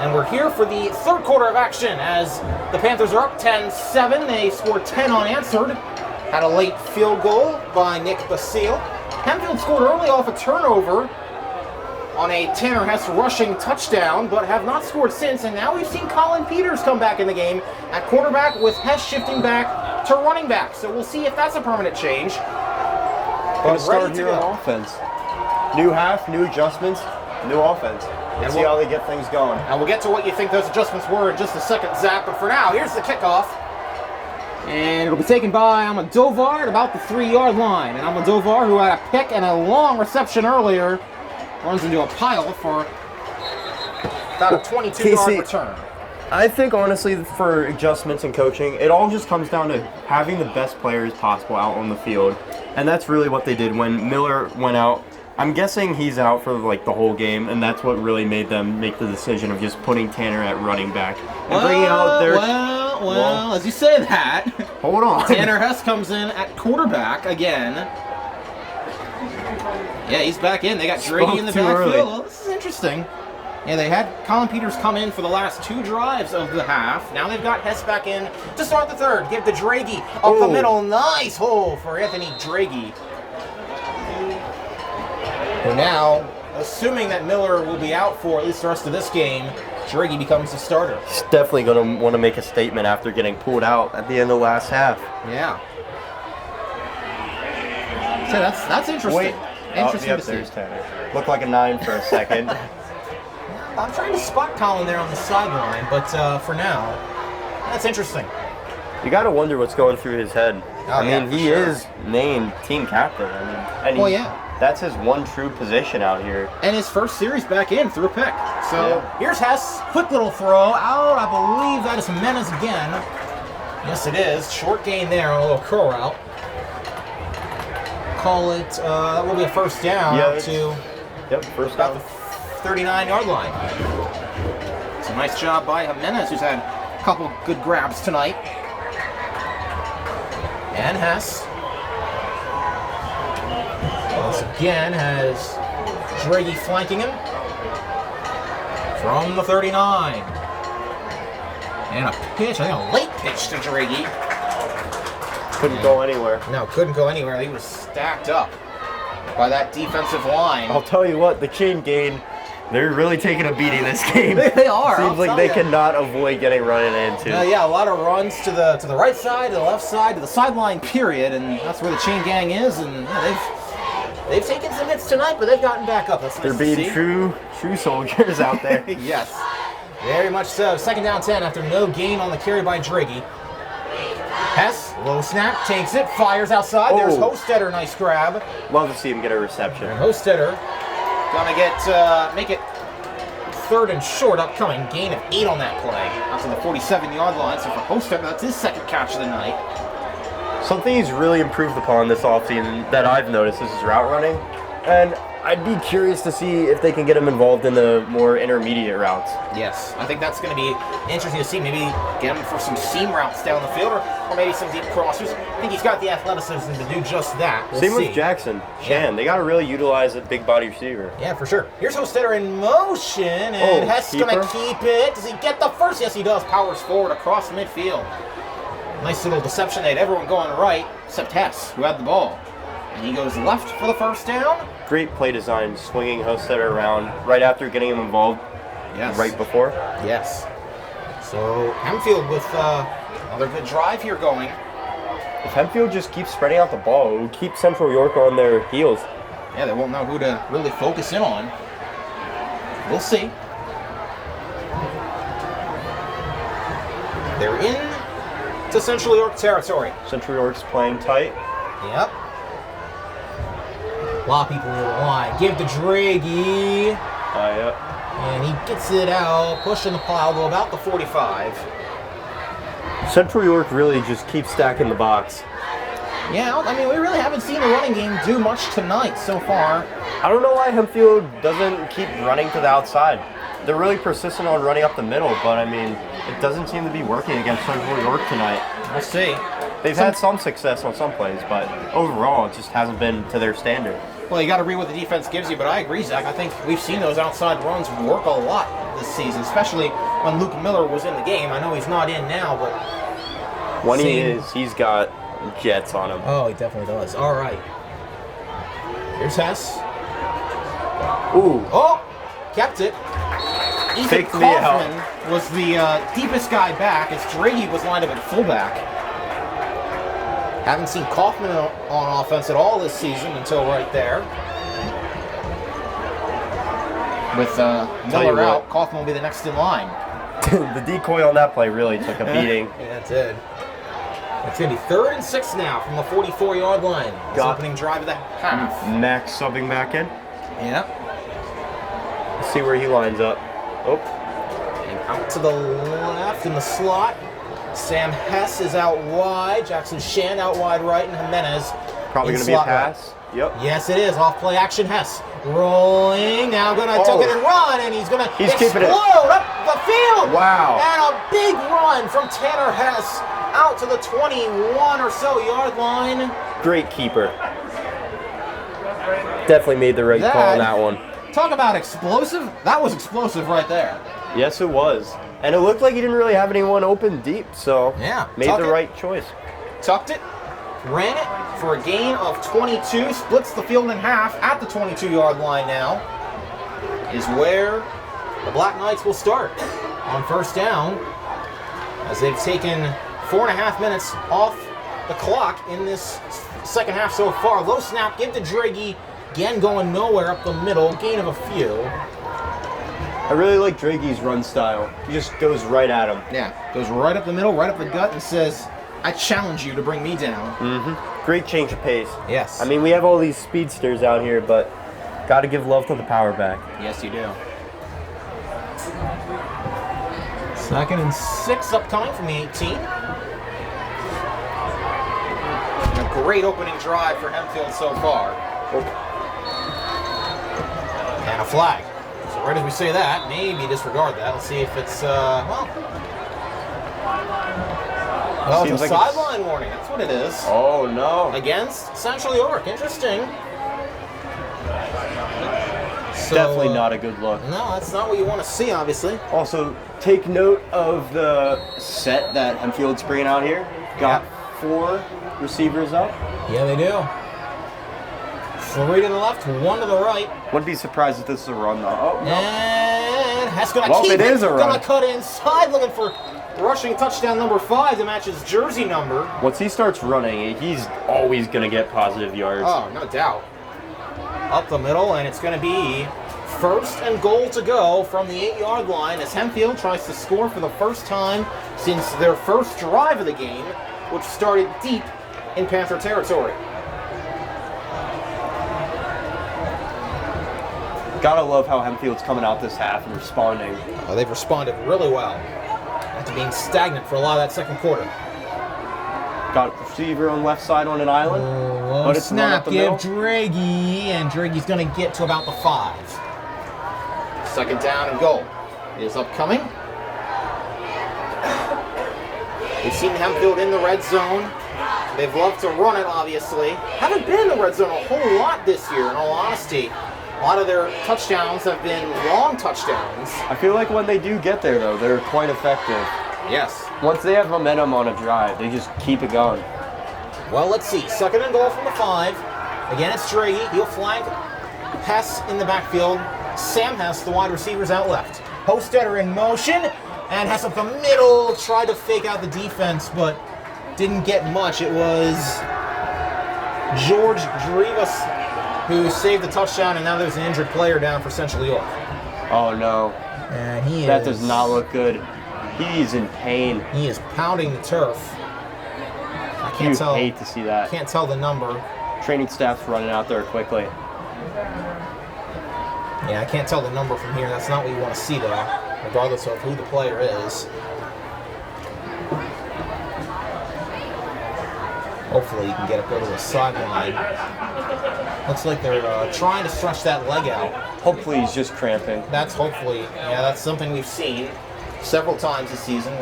And we're here for the third quarter of action as the Panthers are up 10-7. They scored 10 unanswered. Had a late field goal by Nick Basile. Hempfield scored early off a turnover on a Tanner Hess rushing touchdown, but have not scored since. And now we've seen Colin Peters come back in the game at quarterback, with Hess shifting back to running back. So we'll see if that's a permanent change. But start here on offense. New half, new adjustments, new offense. Let's see how they get things going. And we'll get to what you think those adjustments were in just a second, Zach. But for now, here's the kickoff. And it'll be taken by Almodovar at about the 3-yard line. And Almodovar, who had a pick and a long reception earlier, runs into a pile for about a 22-yard return. I think, honestly, for adjustments and coaching, it all just comes down to having the best players possible out on the field. And that's really what they did when Miller went out. I'm guessing he's out for like the whole game, and that's what really made them make the decision of just putting Tanner at running back and bringing out their... Well, as you say that, hold on. Tanner Hess comes in at quarterback again. Yeah, he's back in. They got Dragey in the backfield. Well, this is interesting. Yeah, they had Colin Peters come in for the last 2 drives of the half. Now they've got Hess back in to start the third. Give the Dragey up the middle. Nice hole for Anthony Dragey. Who now, assuming that Miller will be out for at least the rest of this game, Dragey becomes the starter. He's definitely going to want to make a statement after getting pulled out at the end of the last half. Yeah. So that's interesting. Wait. Interesting to see. There's Tanner. Looked like a 9 for a second. I'm trying to spot Colin there on the sideline, but for now, that's interesting. You got to wonder what's going through his head. Oh, I mean, he is named team captain. I mean, yeah. That's his one true position out here. And his first series back in through a pick. So here's Hess. Quick little throw out. I believe that is Menace again. Yes, it is. Short gain there, a little curl route. Call it, that will be a first down to first about down. the 39-yard line. It's a nice job by Jimenez, who's had a couple good grabs tonight. And Hess once again has Dragey flanking him from the 39. And a pitch, I think a late pitch to Dragey. Couldn't go anywhere. No, couldn't go anywhere. He was stacked up by that defensive line. I'll tell you what, the chain gain, They're really taking a beating this game. They are. Seems like they cannot avoid getting run into. Yeah, a lot of runs to the right side, to the left side, to the sideline, period, and that's where the chain gang is. And they've taken some hits tonight, but they've gotten back up. That's nice to see. They're being true soldiers out there. Yes, very much so. Second down 10 after no gain on the carry by Dragey. Hess, low snap, takes it, fires outside. There's Hostetter, nice grab. Love to see him get a reception. And Hostetter gonna make it third and short upcoming. Gain of 8 on that play. Out to the 47-yard line. So for Hostetter, that's his second catch of the night. Something he's really improved upon this offseason that I've noticed is his route running. And I'd be curious to see if they can get him involved in the more intermediate routes. Yes, I think that's going to be interesting to see. Maybe get him for some seam routes down the field or maybe some deep crossers. I think he's got the athleticism to do just that. We'll Same see. with Jackson. Shan, they got to really utilize a big body receiver. Yeah, for sure. Here's Hostetter in motion, and Hess going to keep it. Does he get the first? Yes, he does. Powers forward across midfield. Nice little deception. They had everyone going right, except Hess, who had the ball. And he goes left for the first down. Great play design, swinging Hostetter around right after getting him involved. Yes. Right before. Yes. So Hempfield with another good drive here going. If Hempfield just keeps spreading out the ball, it will keep Central York on their heels. Yeah, they won't know who to really focus in on. We'll see. They're in to Central York territory. Central York's playing tight. Yep. A lot of people near the line. Give to Dragey. Yep. And he gets it out, pushing the pile to about the 45. Central York really just keeps stacking the box. Yeah, I mean, we really haven't seen the running game do much tonight so far. I don't know why Hempfield doesn't keep running to the outside. They're really persistent on running up the middle, but I mean, it doesn't seem to be working against Central York tonight. We'll see. They've had some success on some plays, but overall, it just hasn't been to their standard. Well, you got to read what the defense gives you, but I agree, Zach. I think we've seen those outside runs work a lot this season, especially when Luke Miller was in the game. I know he's not in now, but when he is, he's got jets on him. Oh, he definitely does. All right. Here's Hess. Ooh. Oh, kept it. Ethan Faked me out. Kaufman was the deepest guy back as Draghi was lined up at fullback. Haven't seen Kaufman on offense at all this season until right there. With Miller out, Kaufman will be the next in line. The decoy on that play really took a beating. Yeah, it did. It's going to be 3rd and 6 now from the 44-yard line. This opening drive of the half. Max subbing back in. Yep. Let's see where he lines up. Oh. And out to the left in the slot. Sam Hess is out wide. Jackson Shand out wide right. And Jimenez Probably going to be a pass. Right. Yep. Yes, it is. Off play action Hess. Rolling. Now going to tuck it and run. And he's going to explode up the field. Wow. And a big run from Tanner Hess out to the 21 or so yard line. Great keeper. Definitely made the right call on that one. Talk about explosive. That was explosive right there. Yes, it was. And it looked like he didn't really have anyone open deep, so yeah, made the right choice. Tucked it, ran it for a gain of 22, splits the field in half at the 22-yard line now, is where the Black Knights will start on first down, as they've taken 4.5 minutes off the clock in this second half so far. Low snap, give to Draghi, again going nowhere up the middle, gain of a few. I really like Draghi's run style. He just goes right at him. Yeah, goes right up the middle, right up the gut, and says, I challenge you to bring me down. Mm-hmm. Great change of pace. Yes. I mean, we have all these speedsters out here, but got to give love to the power back. Yes, you do. 2nd and 6 upcoming from the 18. And a great opening drive for Hempfield so far. And a flag. So right as we say that, maybe disregard that. Let's see if it's, well, it's a sideline warning. That's what it is. Oh, no. Against Central York. Interesting. So, definitely not a good look. No, that's not what you want to see, obviously. Also, take note of the set that Hempfield's bringing out here. Got 4 receivers up. Yeah, they do. 3 to the left, 1 to the right. Wouldn't be surprised if this is a run, though. Oh, no. And Hess gonna keep it is a run. Gonna cut inside, looking for rushing touchdown number 5 to match his jersey number. Once he starts running, he's always gonna get positive yards. Oh, no doubt. Up the middle, and it's gonna be 1st and goal to go from the 8-yard line as Hempfield tries to score for the first time since their first drive of the game, which started deep in Panther territory. Gotta love how Hempfield's coming out this half and responding. Oh, they've responded really well after being stagnant for a lot of that second quarter. Got a receiver on left side on an island. But it's snap, give Draghi, and Draghi's going to get to about the 5. 2nd down and goal is upcoming. We've seen Hempfield in the red zone. They've loved to run it, obviously. Haven't been in the red zone a whole lot this year, in all honesty. A lot of their touchdowns have been long touchdowns. I feel like when they do get there, though, they're quite effective. Yes. Once they have momentum on a drive, they just keep it going. Well, let's see. 2nd and goal from the 5. Again, it's Draghi. He'll flank Hess in the backfield. Sam Hess, the wide receivers out left. Hostetter in motion, and Hess up the middle. Tried to fake out the defense, but didn't get much. It was George Drivas who saved the touchdown, and now there's an injured player down for Central York. Oh, no. And that does not look good. He's in pain. He is pounding the turf. I can't tell. Hate to see that. Can't tell the number. Training staff's running out there quickly. Yeah, I can't tell the number from here. That's not what you want to see, though, regardless of who the player is. Hopefully he can go to the sideline. Looks like they're trying to stretch that leg out. Hopefully he's just cramping. That's that's something we've seen several times this season,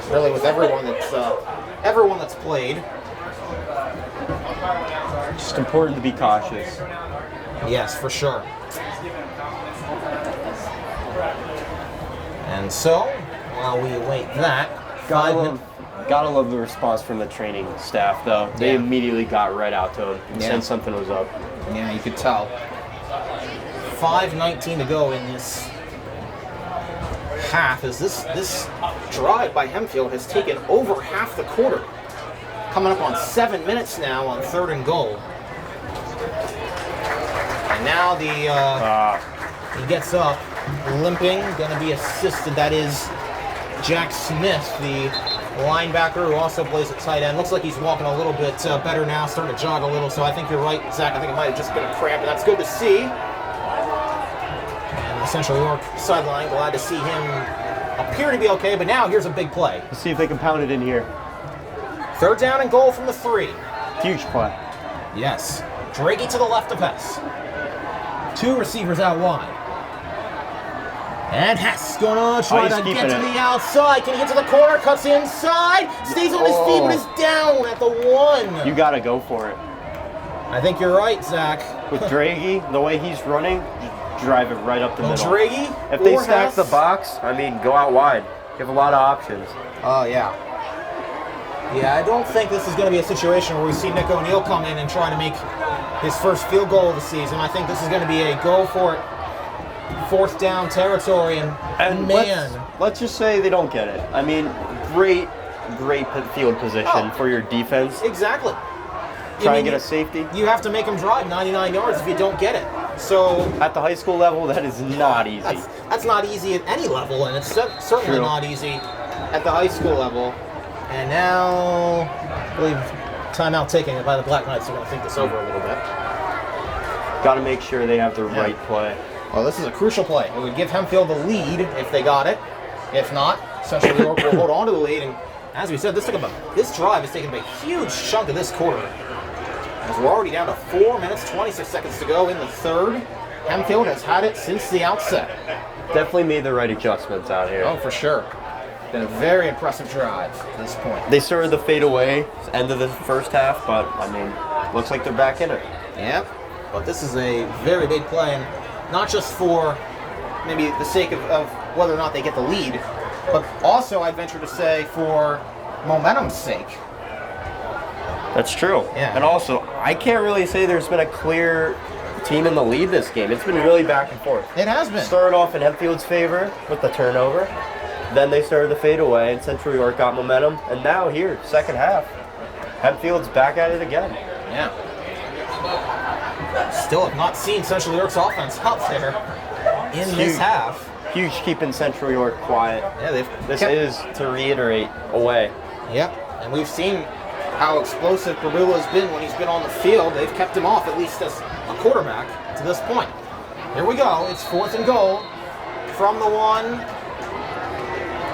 really with everyone that's played. Just important to be cautious. Yes, for sure. And so, while we await that, Gotta love the response from the training staff, though. They immediately got right out to him and said something was up. Yeah, you could tell. 5:19 to go in this half. As this drive by Hempfield has taken over half the quarter. Coming up on 7 minutes now on 3rd and goal. And now he gets up, limping, going to be assisted. That is Jack Smith, the linebacker who also plays at tight end. Looks like he's walking a little bit better now, starting to jog a little. So I think you're right, Zach. I think it might have just been a cramp, and that's good to see. And the Central York sideline, glad to see him appear to be okay. But now here's a big play. Let's see if they can pound it in here. 3rd down and goal from the 3. Huge play. Yes. Dragey to the left of Hess. 2 receivers out wide. And Hess going to try to get to the outside. Can he get to the corner? Cuts inside. Stays on his feet, but is down at the 1. You got to go for it. I think you're right, Zach. With Dragey, the way he's running, drive it right up the middle. Dragey, if they stack the box, I mean, go out wide. You have a lot of options. Oh, yeah. Yeah, I don't think this is going to be a situation where we see Nick O'Neill come in and try to make his first field goal of the season. I think this is going to be a go for it, 4th down territory, and man. Let's just say they don't get it. I mean, great field position for your defense. Exactly. Try and get a safety. You have to make them drive 99 yards if you don't get it. So at the high school level, that is not easy. That's not easy at any level, and it's certainly not easy at the high school level. And now, I believe timeout taken by the Black Knights. They're going to think this over a little bit. Got to make sure they have the right play. Well, this is a crucial play. It would give Hempfield the lead if they got it. If not, Central York will hold on to the lead. And as we said, this drive has taken up a huge chunk of this quarter. As we're already down to 4 minutes, 26 seconds to go in the 3rd. Hempfield has had it since the outset. Definitely made the right adjustments out here. Oh, for sure. Been a very impressive drive at this point. They started the fadeaway end of the first half, but I mean, looks like they're back in it. Yep. But this is a very big play, and not just for maybe the sake of whether or not they get the lead, but also I'd venture to say for momentum's sake. That's true. Yeah. And also, I can't really say there's been a clear team in the lead this game. It's been really back and forth. It has been. Started off in Hempfield's favor with the turnover. Then they started the fadeaway, and Central York got momentum. And now here, second half, Hempfield's back at it again. Yeah. Still have not seen Central York's offense out there in this half. Huge keeping Central York quiet. Yeah, this is, to reiterate, away. Yep, and we've seen how explosive Perula's been when he's been on the field. They've kept him off, at least as a quarterback, to this point. Here we go. It's 4th and goal from the 1.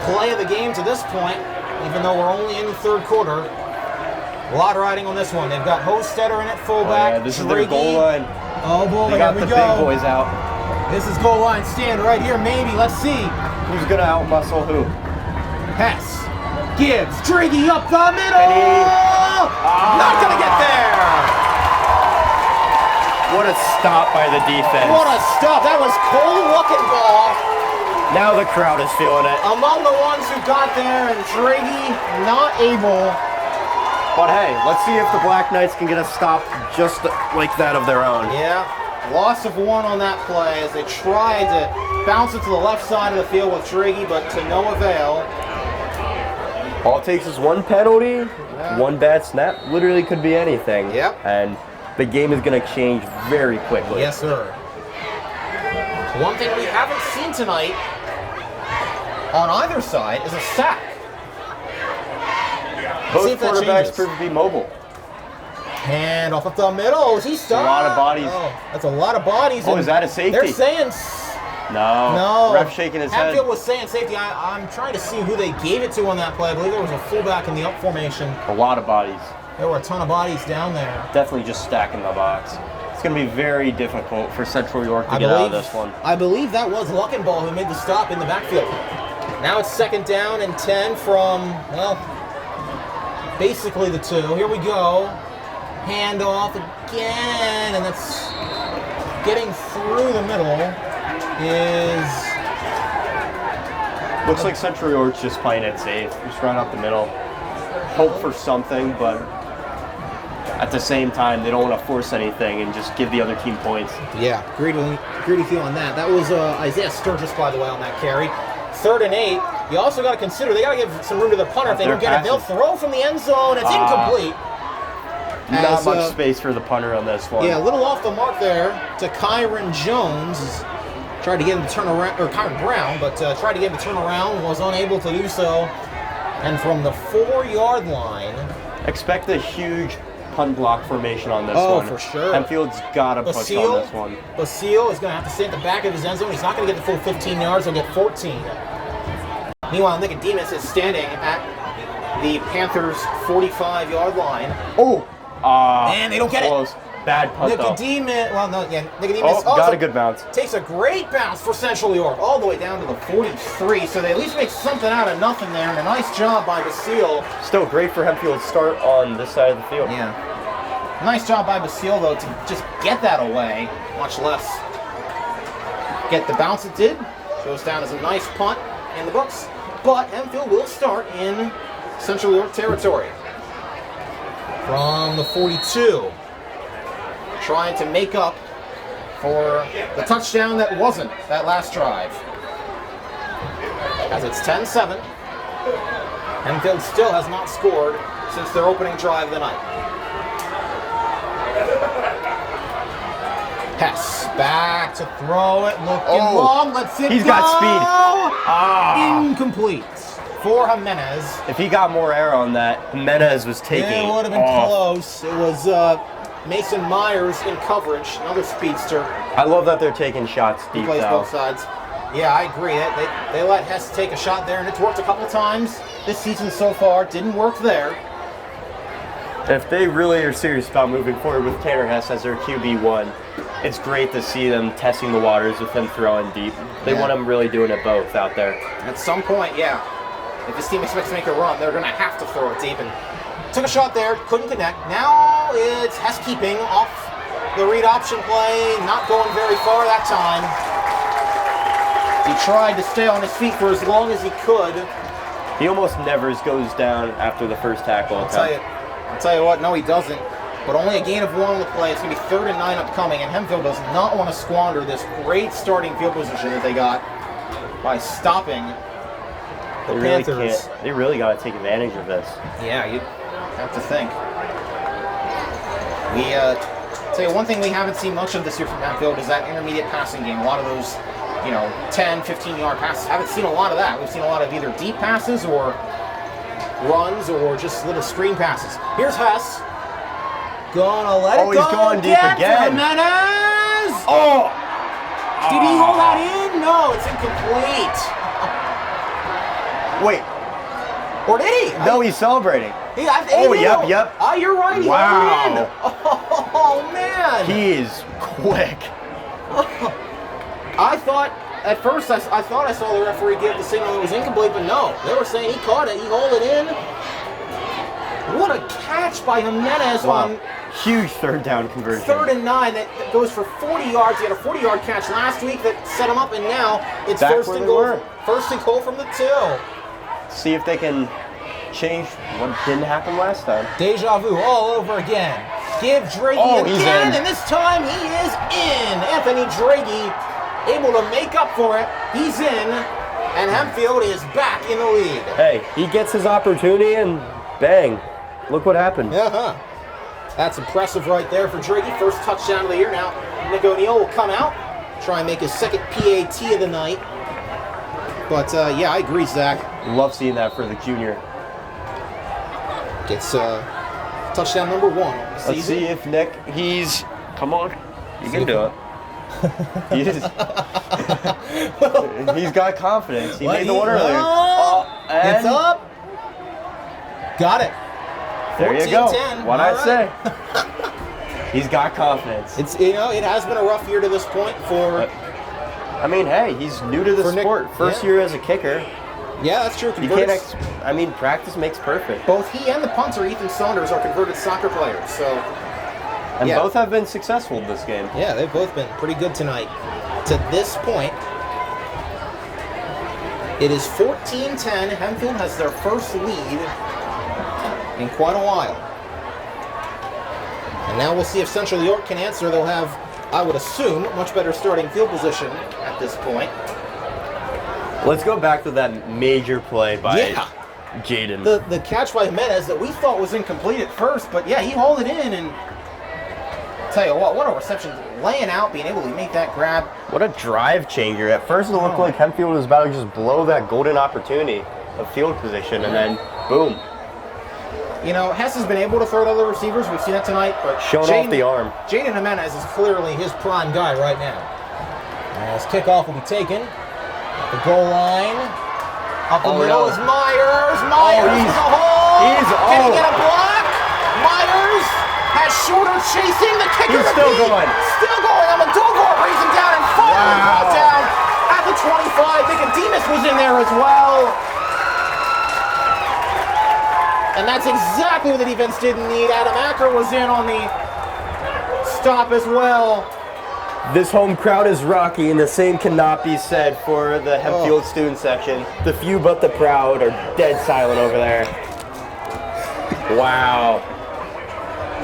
Play of the game to this point, even though we're only in the 3rd quarter. A lot riding on this one. They've got Hostetter in at fullback. Oh, yeah, this is their goal line. Oh boy, they got the big boys out. This is goal line stand right here, maybe. Let's see. Who's gonna outmuscle who? Hess gives Dragey up the middle. Not gonna get there. What a stop by the defense. What a stop. That was cold looking ball. Now the crowd is feeling it. Among the ones who got there, and Dragey not able. But hey, let's see if the Black Knights can get a stop just like that of their own. Yeah, loss of 1 on that play as they tried to bounce it to the left side of the field with Dragey, but to no avail. All it takes is one penalty, one bad snap. Literally could be anything. Yep. And the game is going to change very quickly. Yes, sir. One thing we haven't seen tonight on either side is a sack. Both quarterbacks prove to be mobile. Hand off the middle. Is he stopped? A lot of bodies. Oh, that's a lot of bodies. Oh, is that a safety? They're saying... No. Ref shaking his head. Hempfield was saying safety. I'm trying to see who they gave it to on that play. I believe there was a fullback in the up formation. A lot of bodies. There were a ton of bodies down there. Definitely just stacking the box. It's going to be very difficult for Central York to get out of this one. I believe that was Luckenball who made the stop in the backfield. Now it's 2nd down and 10 from, well, basically the 2. Here we go. Handoff again, and that's getting through the middle is... Looks like Central York's just playing it safe. Just run up the middle. Hope for something, but at the same time, they don't want to force anything and just give the other team points. Yeah, greedy feel on that. That was Isaiah Sturgis, by the way, on that carry. 3rd and 8. You also got to consider they got to give some room to the punter. If they don't get it, they'll throw from the end zone. It's incomplete. Not much space for the punter on this one. Yeah, a little off the mark there to Kyron Jones. Tried to get him to turn around, or Kyron Brown, but tried to get him to turn around, was unable to do so. And from the 4-yard line... Expect a huge punt block formation on this one. Oh, for sure. Hempfield's got to push on this one. Basile is going to have to stay at the back of his end zone. He's not going to get the full 15 yards. He'll get 14. Meanwhile, Nicodemus is standing at the Panthers' 45-yard line. Oh! And they don't get close. it. Bad punt, Nicodemus, well, no, yeah, Nicodemus got a good bounce. Takes a great bounce for Central York, all the way down to the 43, so they at least make something out of nothing there, and a nice job by Basile. Still great for Hempfield's start on this side of the field. Yeah. Nice job by Basile, though, to just get that away, much less get the bounce it did. Goes down as a nice punt in the books, but Hempfield will start in Central York territory. From the 42. Trying to make up for the touchdown that wasn't that last drive. As it's 10-7. Hempfield still has not scored since their opening drive of the night. Hess back to throw it, looking long, lets it go. He's got speed. Incomplete for Jimenez. If he got more air on that, Jimenez was taking It would have been close. It was Mason Myers in coverage, another speedster. I love that they're taking shots deep. He plays both sides. Yeah, I agree. They let Hess take a shot there, and it's worked a couple times this season so far. Didn't work there. If they really are serious about moving forward with Tanner Hess as their QB1, it's great to see them testing the waters with him throwing deep. They want him really doing it both out there. At some point, yeah. If this team expects to make a run, they're going to have to throw it deep. And took a shot there, couldn't connect. Now it's Hess keeping off the read option play, not going very far that time. He tried to stay on his feet for as long as he could. He almost never goes down after the first tackle attempt. I'll tell you what, no he doesn't. But only a gain of 1 on the play. It's going to be 3rd and 9 upcoming, and Hempfield does not want to squander this great starting field position that they got by stopping the Panthers. They really got to take advantage of this. Yeah, you have to think. Tell you one thing we haven't seen much of this year from Hempfield is that intermediate passing game. A lot of those, 10, 15-yard passes. Haven't seen a lot of that. We've seen a lot of either deep passes or runs or just little screen passes. Here's Hess. Gonna let it go. He's going deep again. Jimenez. Did he hold that in? No, it's incomplete. Wait. Or did he? No, he's celebrating. Yep. Oh, you're right. He held it in. Oh, man. He is quick. I thought, at first, I thought I saw the referee give the signal it was incomplete, but no. They were saying he caught it. He hauled it in. What a catch by Jimenez on huge 3rd down conversion. 3rd and 9 that goes for 40 yards. He had a 40-yard catch last week that set him up, and now it's back first and goal. First and goal from the 2. See if they can change what didn't happen last time. Deja vu all over again. Give Draghi again, and this time he is in. Anthony Draghi able to make up for it. He's in, and Hempfield is back in the lead. Hey, he gets his opportunity, and bang. Look what happened. That's impressive right there for Draghi. First touchdown of the year. Now, Nick O'Neill will come out, try and make his 2nd PAT of the night. But, yeah, I agree, Zach. Love seeing that for the junior. Gets touchdown number 1 on the season. Let's see if Nick, come on, you can do it. He's got confidence. He made the one earlier. It's up. Got it. There you go. 14-10. What All I say. He's got confidence. It's it has been a rough year to this point for. I mean, hey, he's new to the sport. First year as a kicker. Yeah, that's true. You can't. Practice makes perfect. Both he and the punter, Ethan Saunders, are converted soccer players. So. And both have been successful in this game. Yeah, they've both been pretty good tonight. To this point, it is 14-10. Hempfield has their first lead in quite a while. And now we'll see if Central York can answer. They'll have, I would assume, much better starting field position at this point. Let's go back to that major play by Jaden. The catch by Jimenez that we thought was incomplete at first, but yeah, he hauled it in, and tell you what a reception. Laying out, being able to make that grab. What a drive changer. At first it looked like Hempfield was about to just blow that golden opportunity of field position, and then boom. You know, Hess has been able to throw to other receivers. We've seen it tonight, but showing off the arm. Jaden Jimenez is clearly his prime guy right now. As kickoff will be taken. The goal line. Up the middle is Myers. Myers is a hole. Can he get a block? Myers has Shorter chasing. The kicker. He's still going. Still going. Almodovar brings him down and finally brought down at the 25. Nicodemus was in there as well. And that's exactly what the defense didn't need. Adam Acker was in on the stop as well. This home crowd is rocky, and the same cannot be said for the Hempfield student section. The few but the proud are dead silent over there. Wow.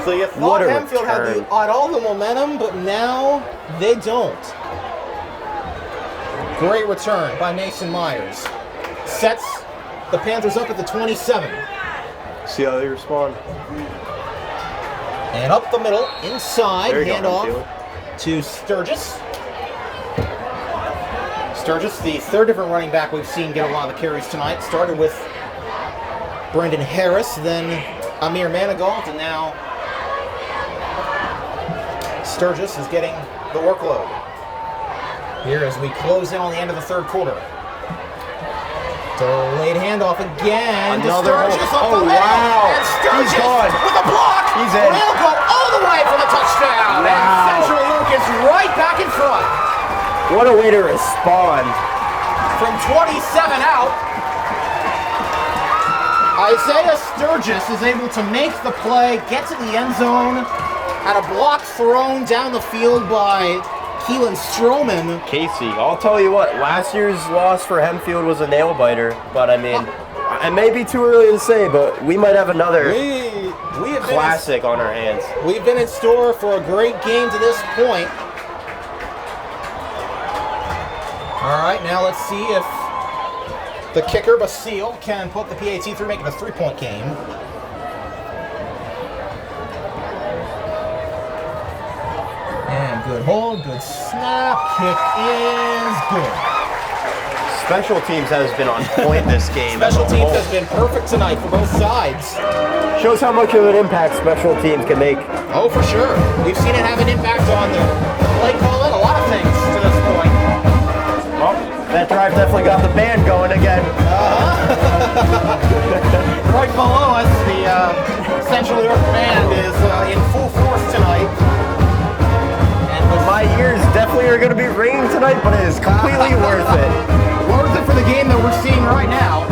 So you thought Hempfield had all the momentum, but now they don't. Great return by Mason Myers. Sets the Panthers up at the 27. See how they respond. And up the middle, inside, handoff to Sturgis. Sturgis, the third different running back we've seen get a lot of the carries tonight. Started with Brendan Harris, then Amir Manigault, and now Sturgis is getting the workload. Here as we close in on the end of the third quarter. Delayed handoff again to Sturgis up the middle. Wow. And Sturgis with a block. He's in. Will go all the way for the touchdown. Wow. And Central York is right back in front. What a way to respond. From 27 out, Isaiah Sturgis is able to make the play, get to the end zone, and a block thrown down the field by Keelan Stroman. Kasey, I'll tell you what, last year's loss for Hempfield was a nail biter, but I mean, it may be too early to say, but we might have another we have classic on our hands. We've been in store for a great game to this point. All right, now let's see if the kicker, Basile, can put the PAT through, make it a 3-point game. And good hold, good snap, kick is good. Special teams has been on point this game. Special teams has been perfect tonight for both sides. Shows how much of an impact special teams can make. Oh, for sure. We've seen it have an impact on the play calling, a lot of things to this point. Well, that drive definitely got the band going again. Right below us, the Central York band is in full force tonight. My ears definitely are going to be ringing tonight, but it is completely worth it. Worth it for the game that we're seeing right now.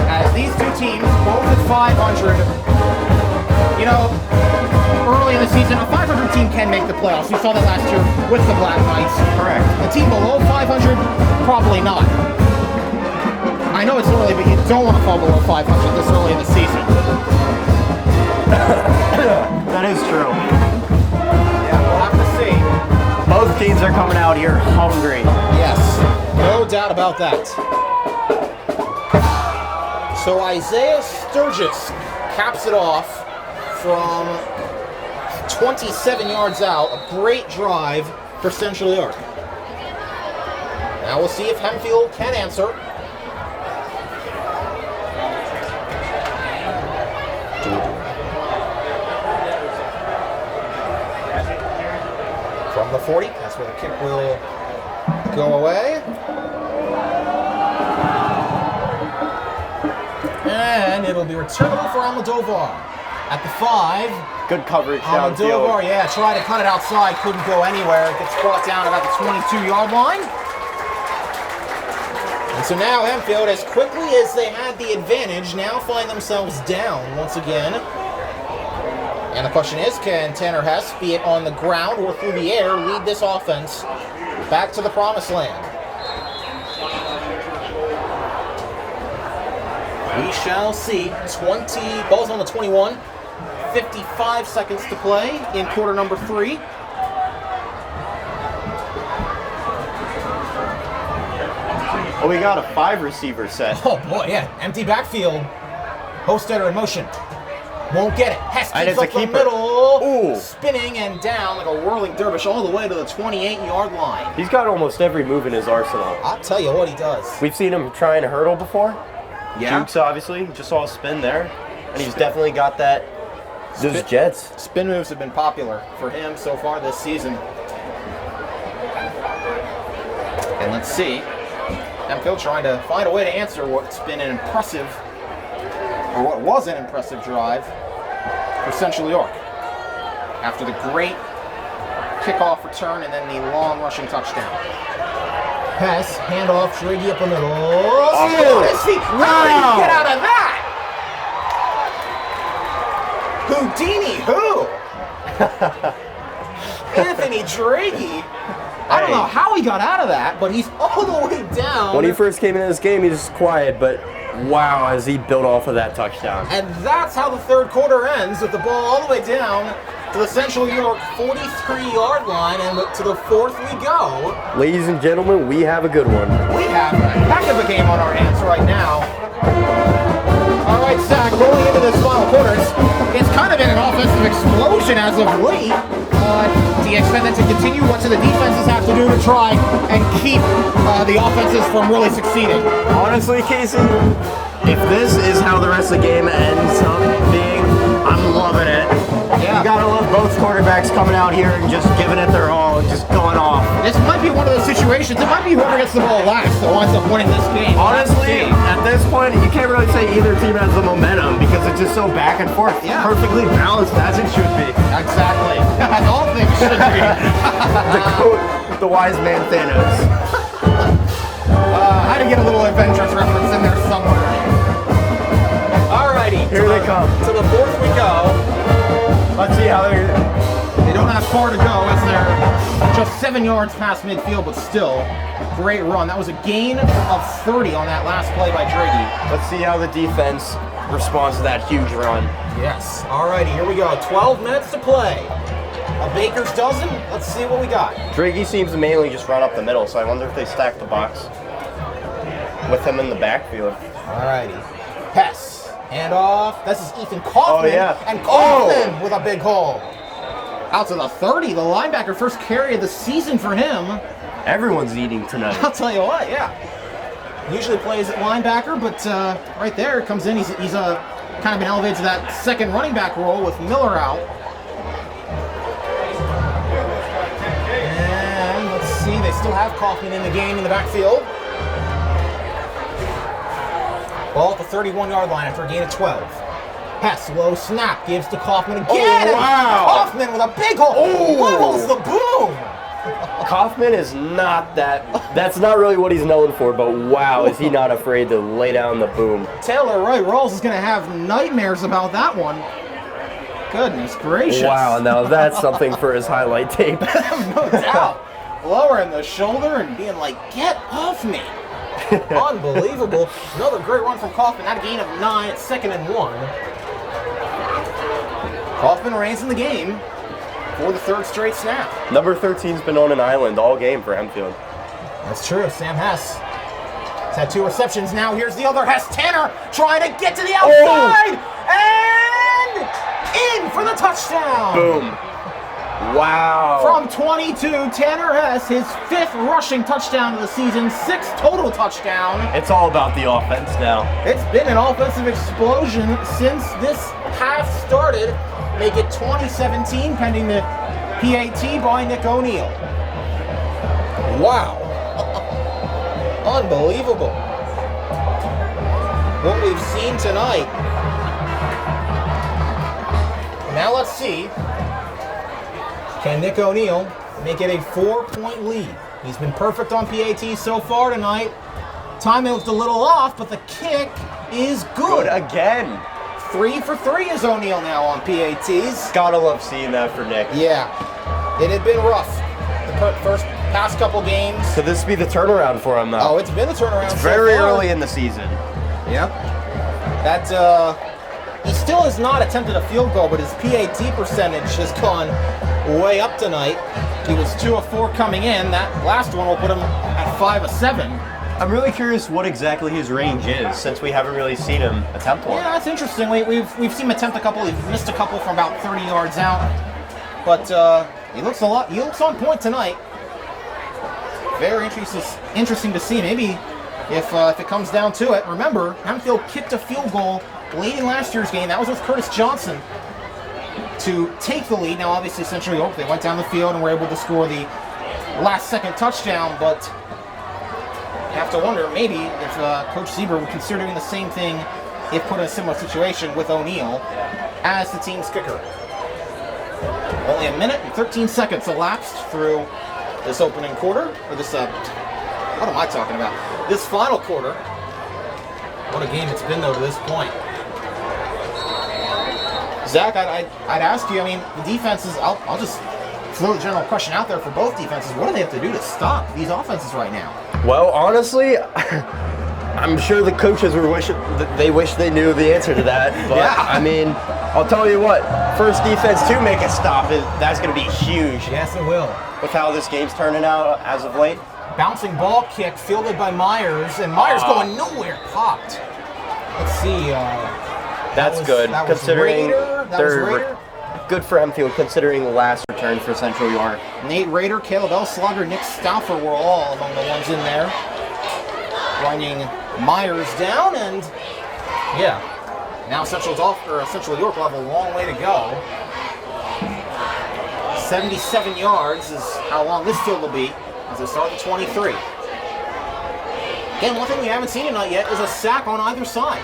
As these two teams, both at 500. You know, early in the season, a 500 team can make the playoffs. We saw that last year with the Black Knights. Correct. A team below 500, probably not. I know it's early, but you don't want to fall below 500 this early in the season. That is true. Both teams are coming out here hungry. Yes, no doubt about that. So Isaiah Sturgis caps it off from 27 yards out. A great drive for Central York. Now we'll see if Hempfield can answer. From the 40, that's where the kick will go away. And It will be returnable for Almodovar. At the 5. Good coverage downfield. Almodovar, yeah, tried to cut it outside, couldn't go anywhere. It gets brought down about the 22-yard line. And so now Hempfield, as quickly as they had the advantage, now find themselves down once again. And the question is, can Tanner Hess, be it on the ground or through the air, lead this offense back to the promised land? We shall see. 20, ball's on the 21. 55 seconds to play in quarter number 3. Oh, we got a 5-receiver set. Oh boy, yeah. Empty backfield. Hostetter in motion. Won't get it. Hess keeps up the middle. Ooh. Spinning and down like a whirling dervish all the way to the 28-yard line. He's got almost every move in his arsenal. I'll tell you what he does. We've seen him trying to hurdle before. Yeah. Jukes, obviously. Just saw a spin there. And he's definitely got that. Those jets. Spin moves have been popular for him so far this season. And let's see. Hempfield trying to find a way to answer what's been an impressive, or what was an impressive drive for Central York. After the great kickoff return and then the long rushing touchdown. Pass, handoff, Driggy up the middle. Oh, his feet. How did he get out of that? Houdini, who? Anthony Draghi. I don't know how he got out of that, but he's all the way down. When he first came into this game, he was quiet, but wow, as he built off of that touchdown. And that's how the third quarter ends, with the ball all the way down to the Central York 43-yard line, and to the 4th we go. Ladies and gentlemen, we have a good one. We have a heck of a game on our hands right now. All right, Zach, rolling into this final quarter, it's kind of been an offensive explosion as of late. Do you expect that to continue? What do the defenses have to do to try and keep the offenses from really succeeding? Honestly, Kasey, if this is how the rest of the game ends up being, I'm loving it. Yeah. You gotta love both quarterbacks coming out here and just giving it their all and just going off. This might be one of those situations. It might be whoever gets the ball last that winds up winning this game. Honestly, at this point, you can't really say either team has the momentum because it's just so back and forth. Yeah. Perfectly balanced as it should be. Exactly. As all things should be. The wise man Thanos. I had to get a little Avengers reference in there somewhere. Alrighty. Here they come. To the 4th we go. Let's see how They don't have far to go as they're just 7 yards past midfield, but still, great run. That was a gain of 30 on that last play by Draghi. Let's see how the defense responds to that huge run. Yes. Alrighty, here we go. 12 minutes to play. A baker's dozen. Let's see what we got. Draghi seems to mainly just run up the middle, so I wonder if they stack the box with him in the backfield. Alrighty. Hess. Handoff. This is Ethan Kaufman. Oh, yeah. And Kaufman with a big hole. Out to the 30. The linebacker, first carry of the season for him. Everyone's eating tonight. I'll tell you what, yeah. Usually plays at linebacker, but right there comes in. He's kind of been elevated to that second running back role with Miller out. And let's see, they still have Kaufman in the game in the backfield. Ball at the 31-yard line after a gain of 12. Hess, low snap, gives to Kaufman again. Oh, wow. Kaufman with a big hole. Oh. Levels the boom. Kaufman is not that's not really what he's known for, but wow, is he not afraid to lay down the boom. Taylor Wright Rawls is going to have nightmares about that one. Goodness gracious. Wow, now that's something for his highlight tape. No doubt. Lowering the shoulder and being like, get off me. Unbelievable. Another great run from Kaufman. At a gain of 9 at 2nd and 1. Kaufman reigns in the game for the 3rd straight snap. Number 13's been on an island all game for Hempfield. That's true. Sam Hess has had 2 receptions now. Here's the other Hess. Tanner trying to get to the outside. And in for the touchdown. Boom. Wow. From 22, Tanner Hess, his 5th rushing touchdown of the season, 6th total touchdown. It's all about the offense now. It's been an offensive explosion since this half started. Make it 2017, pending the PAT by Nick O'Neill. Wow. Unbelievable. What we've seen tonight see, can Nick O'Neill make it a 4-point lead? He's been perfect on PAT so far tonight. Timing looked a little off, but the kick is good. Again. 3 for 3 is O'Neill now on PATs. Gotta love seeing that for Nick. Yeah, it had been rough the first past couple games. Could this be the turnaround for him, though? Oh, it's been a turnaround so Very far. early in the season. Yeah. He still has not attempted a field goal, but his PAT percentage has gone way up tonight. He was 2 of 4 coming in. That last one will put him at 5 of 7. I'm really curious what exactly his range is, since we haven't really seen him attempt one. Yeah, that's interesting. We've seen him attempt a couple. He's missed a couple from about 30 yards out, but he looks on point tonight. Very interesting to see. Maybe if it comes down to it. Remember, Hempfield kicked a field goal late in last year's game. That was with Curtis Johnson to take the lead. Now, obviously, Central York, they went down the field and were able to score the last-second touchdown, but you have to wonder maybe if Coach Sieber would consider doing the same thing if put in a similar situation with O'Neill as the team's kicker. Only a minute and 13 seconds elapsed through this opening quarter, or this, what am I talking about? This final quarter. What a game it's been, though, to this point. Zach, I'd ask you, I mean, the defenses, I'll just throw the general question out there for both defenses. What do they have to do to stop these offenses right now? Well, honestly, I'm sure the coaches wish they knew the answer to that. But, Yeah. I mean, I'll tell you what, first defense to make a stop, that's going to be huge. Yes, it will. With how this game's turning out as of late. Bouncing ball kick fielded by Myers, and Myers going nowhere, popped. Let's see. That's good, that was considering Raider. That was Raider. Good for Hempfield, considering the last return for Central York. Nate Raider, Caleb Elslogger, Nick Stauffer were all among the ones in there. Bringing Myers down, and yeah, now Central York will have a long way to go. 77 yards is how long this field will be as they start the 23. Again, one thing we haven't seen tonight yet is a sack on either side.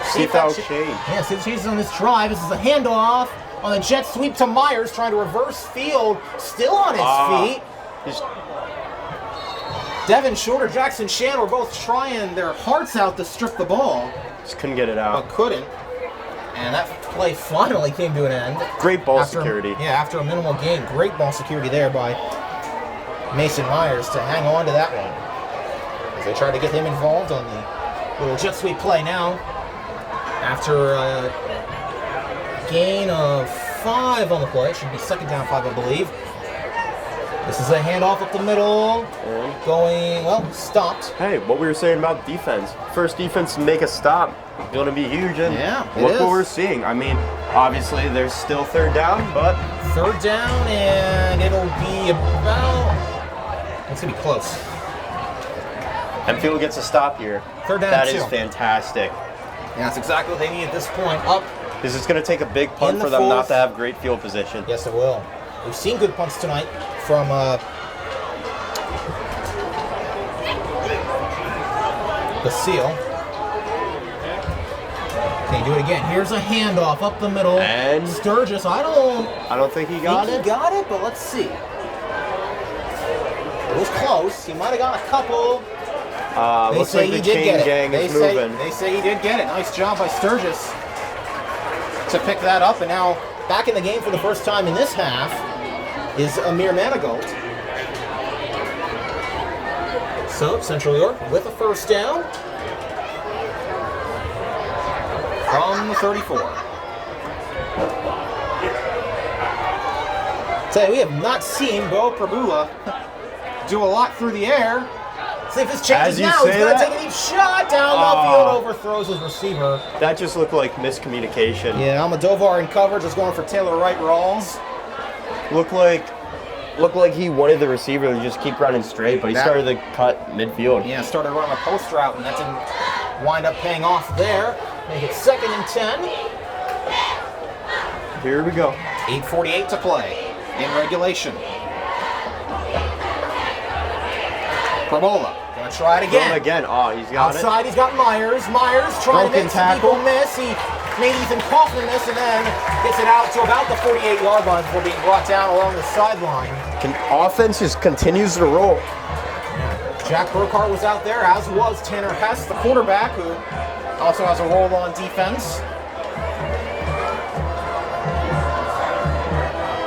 See if that'll change. Yeah, see if changes on this drive. This is a handoff on the jet sweep to Myers, trying to reverse field, still on his feet. Devin Shorter, Jackson Shan were both trying their hearts out to strip the ball. Just couldn't get it out. But couldn't. And that play finally came to an end. Great ball security. Yeah, after a minimal gain. Great ball security there by Mason Myers to hang on to that one. As they try to get him involved on the little jet sweep play now. After a gain of 5 on the play. It should be second down 5, I believe. This is a handoff up the middle. Going, well, stopped. Hey, what we were saying about defense. First defense to make a stop. Going to be huge. And yeah, look what we're seeing. I mean, obviously there's still third down, but... Third down, and it'll be about... It's going to be close. Hempfield gets a stop here. Third down That 2. is fantastic. Yeah, that's exactly what they need at this point. Up. This is going to take a big punt for them not to have great field position. Yes, it will. We've seen good punts tonight from Basile. Can he do it again? Here's a handoff up the middle. And Sturgis, I don't think he got it. He got it, but let's see. It was close. He might have got a couple. Looks like the chain gang is moving. They say he did get it. Nice job by Sturgis to pick that up. And now back in the game for the first time in this half is Amir Manigault. So Central York with a first down from the 34. So we have not seen Bo Prabula do a lot through the air. See if this changes now. He's going to take a deep shot down the field, overthrows his receiver. That just looked like miscommunication. Yeah, Almodovar in coverage is going for Taylor Wright Rawls. Looked like he wanted the receiver to just keep running straight, but he started to cut midfield. Yeah, started running a post route, and that didn't wind up paying off there. Make it 2nd and 10. Here we go. 8:48 to play in regulation. Pravola, gonna try it again. He's got Outside, it. He's got Myers. Myers trying to make some people miss. He made Ethan Kaufman miss, and then gets it out to about the 48-yard line before being brought down along the sideline. Offense just continues to roll. Jack Burkhart was out there, as was Tanner Hess, the quarterback, who also has a role on defense.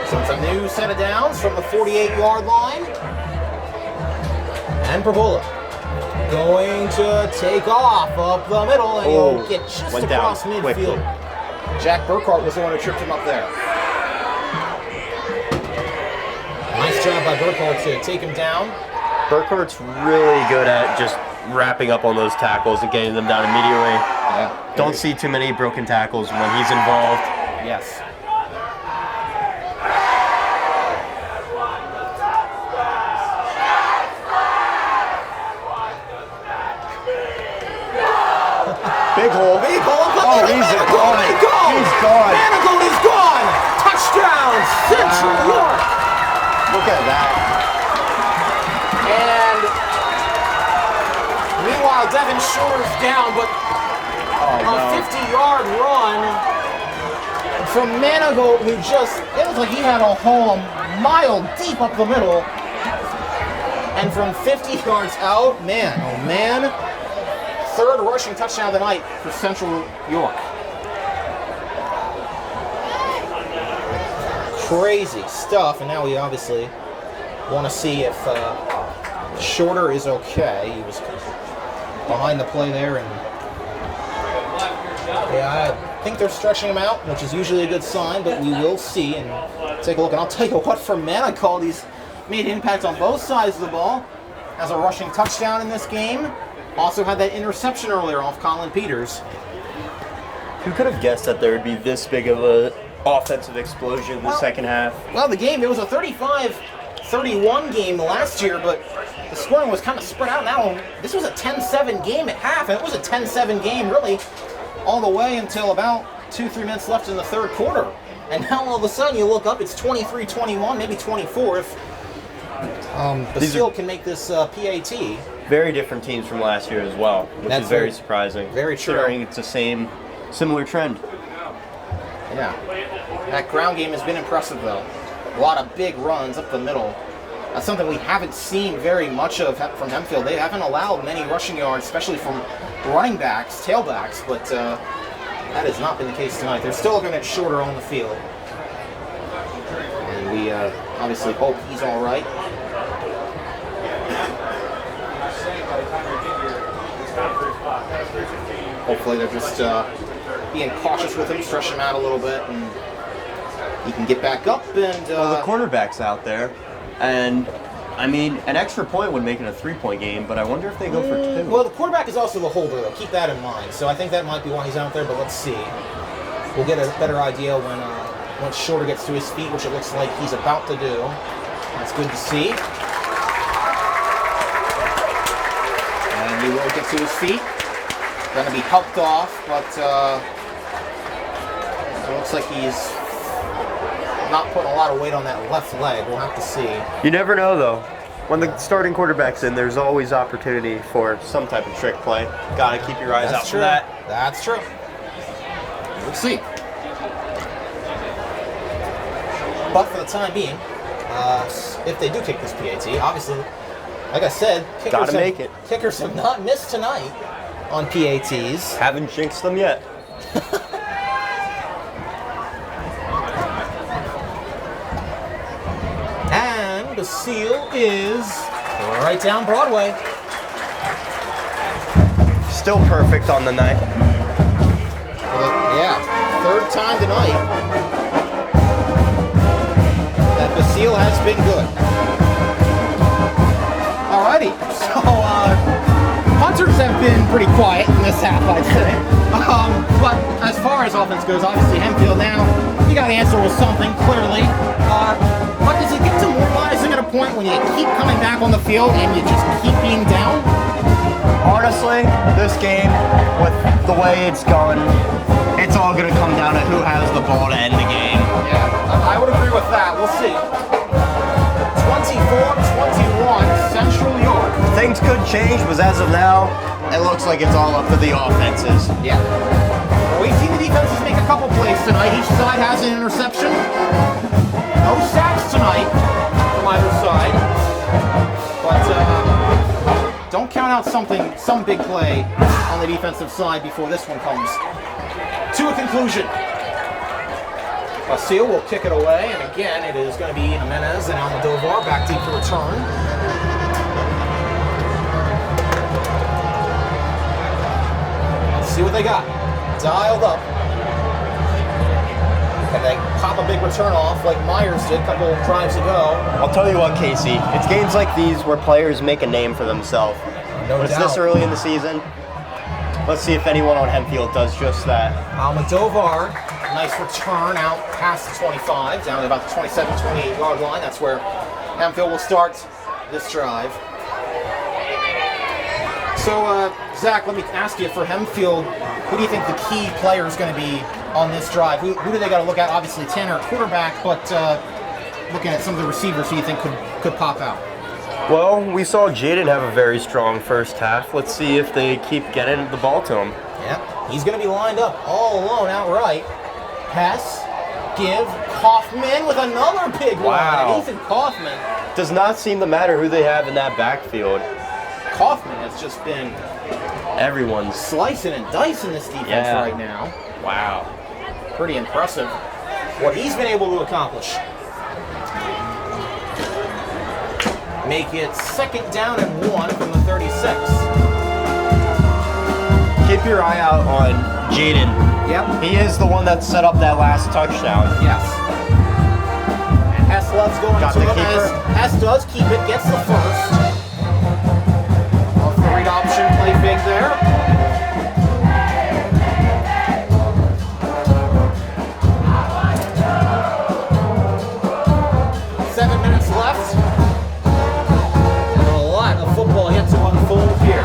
So it's a new set of downs from the 48-yard line. And Perbola going to take off up the middle, and he'll get just across midfield. Quickly. Jack Burkhart was the one who tripped him up there. Nice job by Burkhart to take him down. Burkhart's really good at just wrapping up on those tackles and getting them down immediately. Yeah. Don't see too many broken tackles when he's involved. Yes. Big hole. Big hole. Oh, he's gone. He's gone. Manigault is gone. Touchdown, Central York. Look at that. And meanwhile, Devin Shorter's down, but a 50-yard run from Manigault, who just, it was like he had a hole a mile deep up the middle. And from 50 yards out, man, oh man, third rushing touchdown of the night for Central York. Crazy stuff, and now we obviously want to see if Shorter is okay. He was behind the play there, and yeah, I think they're stretching him out, which is usually a good sign, but we will see and take a look. And I'll tell you what, for Manigault, he's made impact on both sides of the ball. Has a rushing touchdown in this game. Also had that interception earlier off Colin Peters. Who could have guessed that there would be this big of a offensive explosion in the second half? Well, the game, it was a 35-31 game last year, but the scoring was kind of spread out. Now, this was a 10-7 game at half, and it was a 10-7 game really all the way until about 2-3 minutes left in the third quarter. And now all of a sudden you look up, it's 23-21, maybe 24 if Basile can make this PAT. Very different teams from last year as well, which is very surprising. Very true. Considering it's the similar trend. Yeah. That ground game has been impressive, though. A lot of big runs up the middle. That's something we haven't seen very much of from Hempfield. They haven't allowed many rushing yards, especially from running backs, tailbacks, but that has not been the case tonight. They're still going to get Shorter on the field. And we obviously hope he's all right. Hopefully they're just being cautious with him, stretch him out a little bit, and he can get back up. And well, the cornerback's out there, and I mean, an extra point would make it a 3-point game, but I wonder if they go for 2. Well, the quarterback is also the holder, though. Keep that in mind. So I think that might be why he's out there, but let's see. We'll get a better idea when once Shorter gets to his feet, which it looks like he's about to do. That's good to see. And he will get to his feet. Going to be helped off, but it looks like he's not putting a lot of weight on that left leg. We'll have to see. You never know, though. When the starting quarterback's in, there's always opportunity for some type of trick play. Got to keep your eyes out for that. That's true. We'll see. But for the time being, if they do kick this PAT, obviously, like I said, kickers have not missed tonight on PATs. Haven't jinxed them yet. And Basile is right down Broadway. Still perfect on the night. Yeah, third time tonight that Basile has been good. Alrighty, so punters have been pretty quiet in this half, I'd say. But as far as offense goes, obviously Hempfield now, you got to answer with something, clearly. But does it get demoralizing at a point when you keep coming back on the field and you just keep being down? Honestly, this game, with the way it's going, it's all going to come down to who has the ball to end the game. Yeah, I would agree with that. We'll see. 24-21, Central York. Things could change, but as of now, it looks like it's all up to the offenses. Yeah. We've seen the defenses make a couple plays tonight. Each side has an interception. No sacks tonight from either side. But don't count out some big play on the defensive side before this one comes to a conclusion. Kasey will kick it away, and again, it is going to be Jimenez and Almodovar back deep to return. Let's see what they got. Dialed up. And they pop a big return off like Myers did a couple drives ago. I'll tell you what, Kasey. It's games like these where players make a name for themselves. No When it's doubt. this early in the season, let's see if anyone on Hempfield does just that. Almodovar, nice return out past the 25, down to about the 27, 28 yard line. That's where Hempfield will start this drive. So, Zach, let me ask you, for Hempfield, who do you think the key player is going to be on this drive? Who do they got to look at? Obviously, Tanner at quarterback, but looking at some of the receivers who you think could pop out. Well, we saw Jaden have a very strong first half. Let's see if they keep getting the ball to him. Yep, he's going to be lined up all alone outright. Pass, give, Kaufman with another big Wow. one. Ethan Kaufman. Does not seem to matter who they have in that backfield. Kaufman has just been Everyone's. slicing and dicing this defense Yeah. right now. Wow. Pretty impressive what he's been able to accomplish. Make it 2nd down and 1 from the 36. Keep your eye out on Jaden. Yep. He is the one that set up that last touchdown. Yes. And Hess loves going Got to the him keeper. as Hess does keep it, gets the first. Off the read option, play big there. Left. A lot of football yet to unfold here.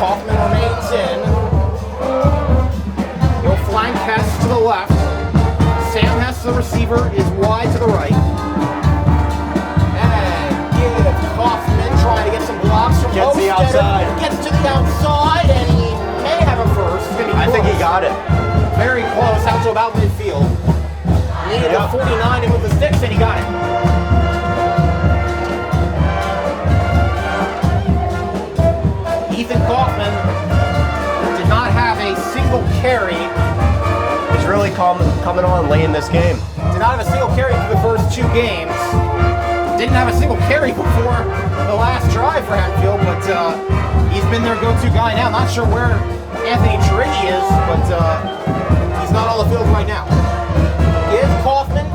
Kaufman remains in. He'll flank Hess to the left. Sam Hess, the receiver, is wide to the right. And give Kaufman trying to get some blocks from Gets the Hofstetter. outside. Gets to the outside, and he may have a first. It's gonna be I think he close. got it. Very close, out to about midfield. Needed a 49 and with the sticks, and he got it. Ethan Kaufman did not have a single carry. He's really coming on late in this game. Did not have a single carry for the first 2 games. Didn't have a single carry before the last drive for Hempfield, but he's been their go-to guy now. Not sure where Anthony Triggy is, but he's not on the field right now. Give Kaufman,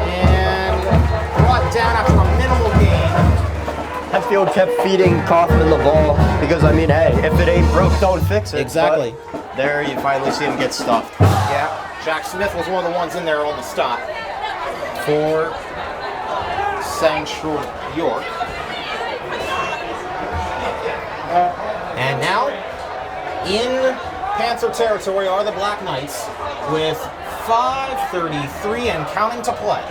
and brought down after a minimal gain. Hempfield kept feeding Kaufman the ball because, I mean, hey, if it ain't broke, don't fix it. Exactly. But there you finally see him get stuffed. Yeah, Jack Smith was one of the ones in there on the stop for Central York. And now, in Panther territory are the Black Knights with 5:33 and counting to play.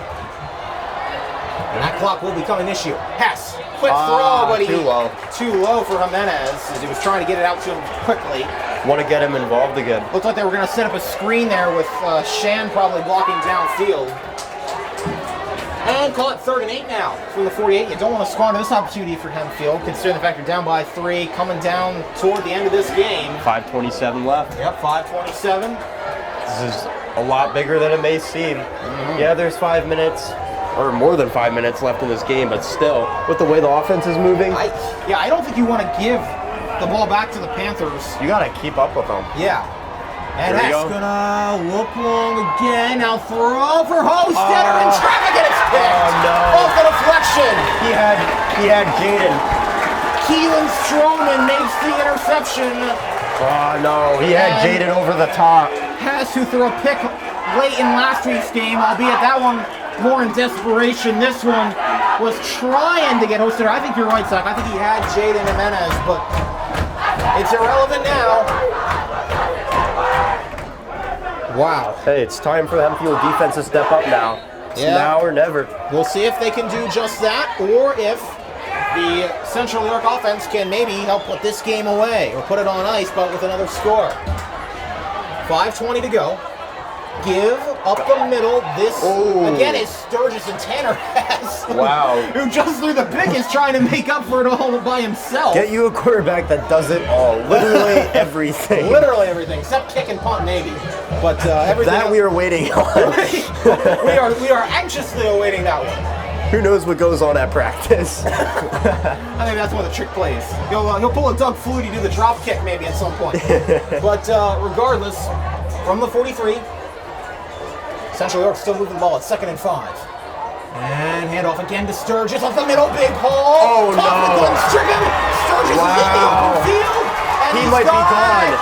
And that clock will become an issue. Hess, quick throw, but too low for Jimenez as he was trying to get it out to him quickly. Want to get him involved again. Looked like they were going to set up a screen there with Shan probably blocking downfield. And call it 3rd and 8 now from the 48. You don't want to squander this opportunity for Hempfield, considering the fact you're down by 3, coming down toward the end of this game. 5:27 left. Yep, 5:27. This is a lot bigger than it may seem. Yeah, there's 5 minutes, or more than 5 minutes left in this game, but still, with the way the offense is moving, I don't think you want to give the ball back to the Panthers. you got to keep up with them. Yeah. And There you that's go. gonna look long again. Now throw for Hofstetter in traffic, and it's picked. Oh, no. Off the deflection. He had Jaden. Keelan Stroman makes the interception. Oh no, he had And- Jaden over the top. Hess, who threw a pick late in last week's game, albeit that one more in desperation. This one was trying to get Hofstetter. I think you're right, Zach. I think he had Jaden Jimenez, but it's irrelevant now. Wow. Hey, it's time for the Hempfield defense to step up now. It's Yeah. now or never. We'll see if they can do just that, or if the Central York offense can maybe help put this game away or put it on ice, but with another score. 5:20 to go. Give up the middle. This, again, is Sturgis and Tanner Hess. Wow. Who just threw the biggest, trying to make up for it all by himself. Get you a quarterback that does it all. Literally everything. Literally everything, except kick and punt, maybe. But everything That else, we are waiting on. we are anxiously awaiting that one. Who knows what goes on at practice? I think that's one of the trick plays. He'll pull a Doug Flutie, do the drop kick maybe at some point. But regardless, from the 43, Central York still moving the ball at 2nd and 5. And handoff again to Sturgis off the middle, big hole. Oh no! Stricken. Sturgis is in the open field, and He might be gone.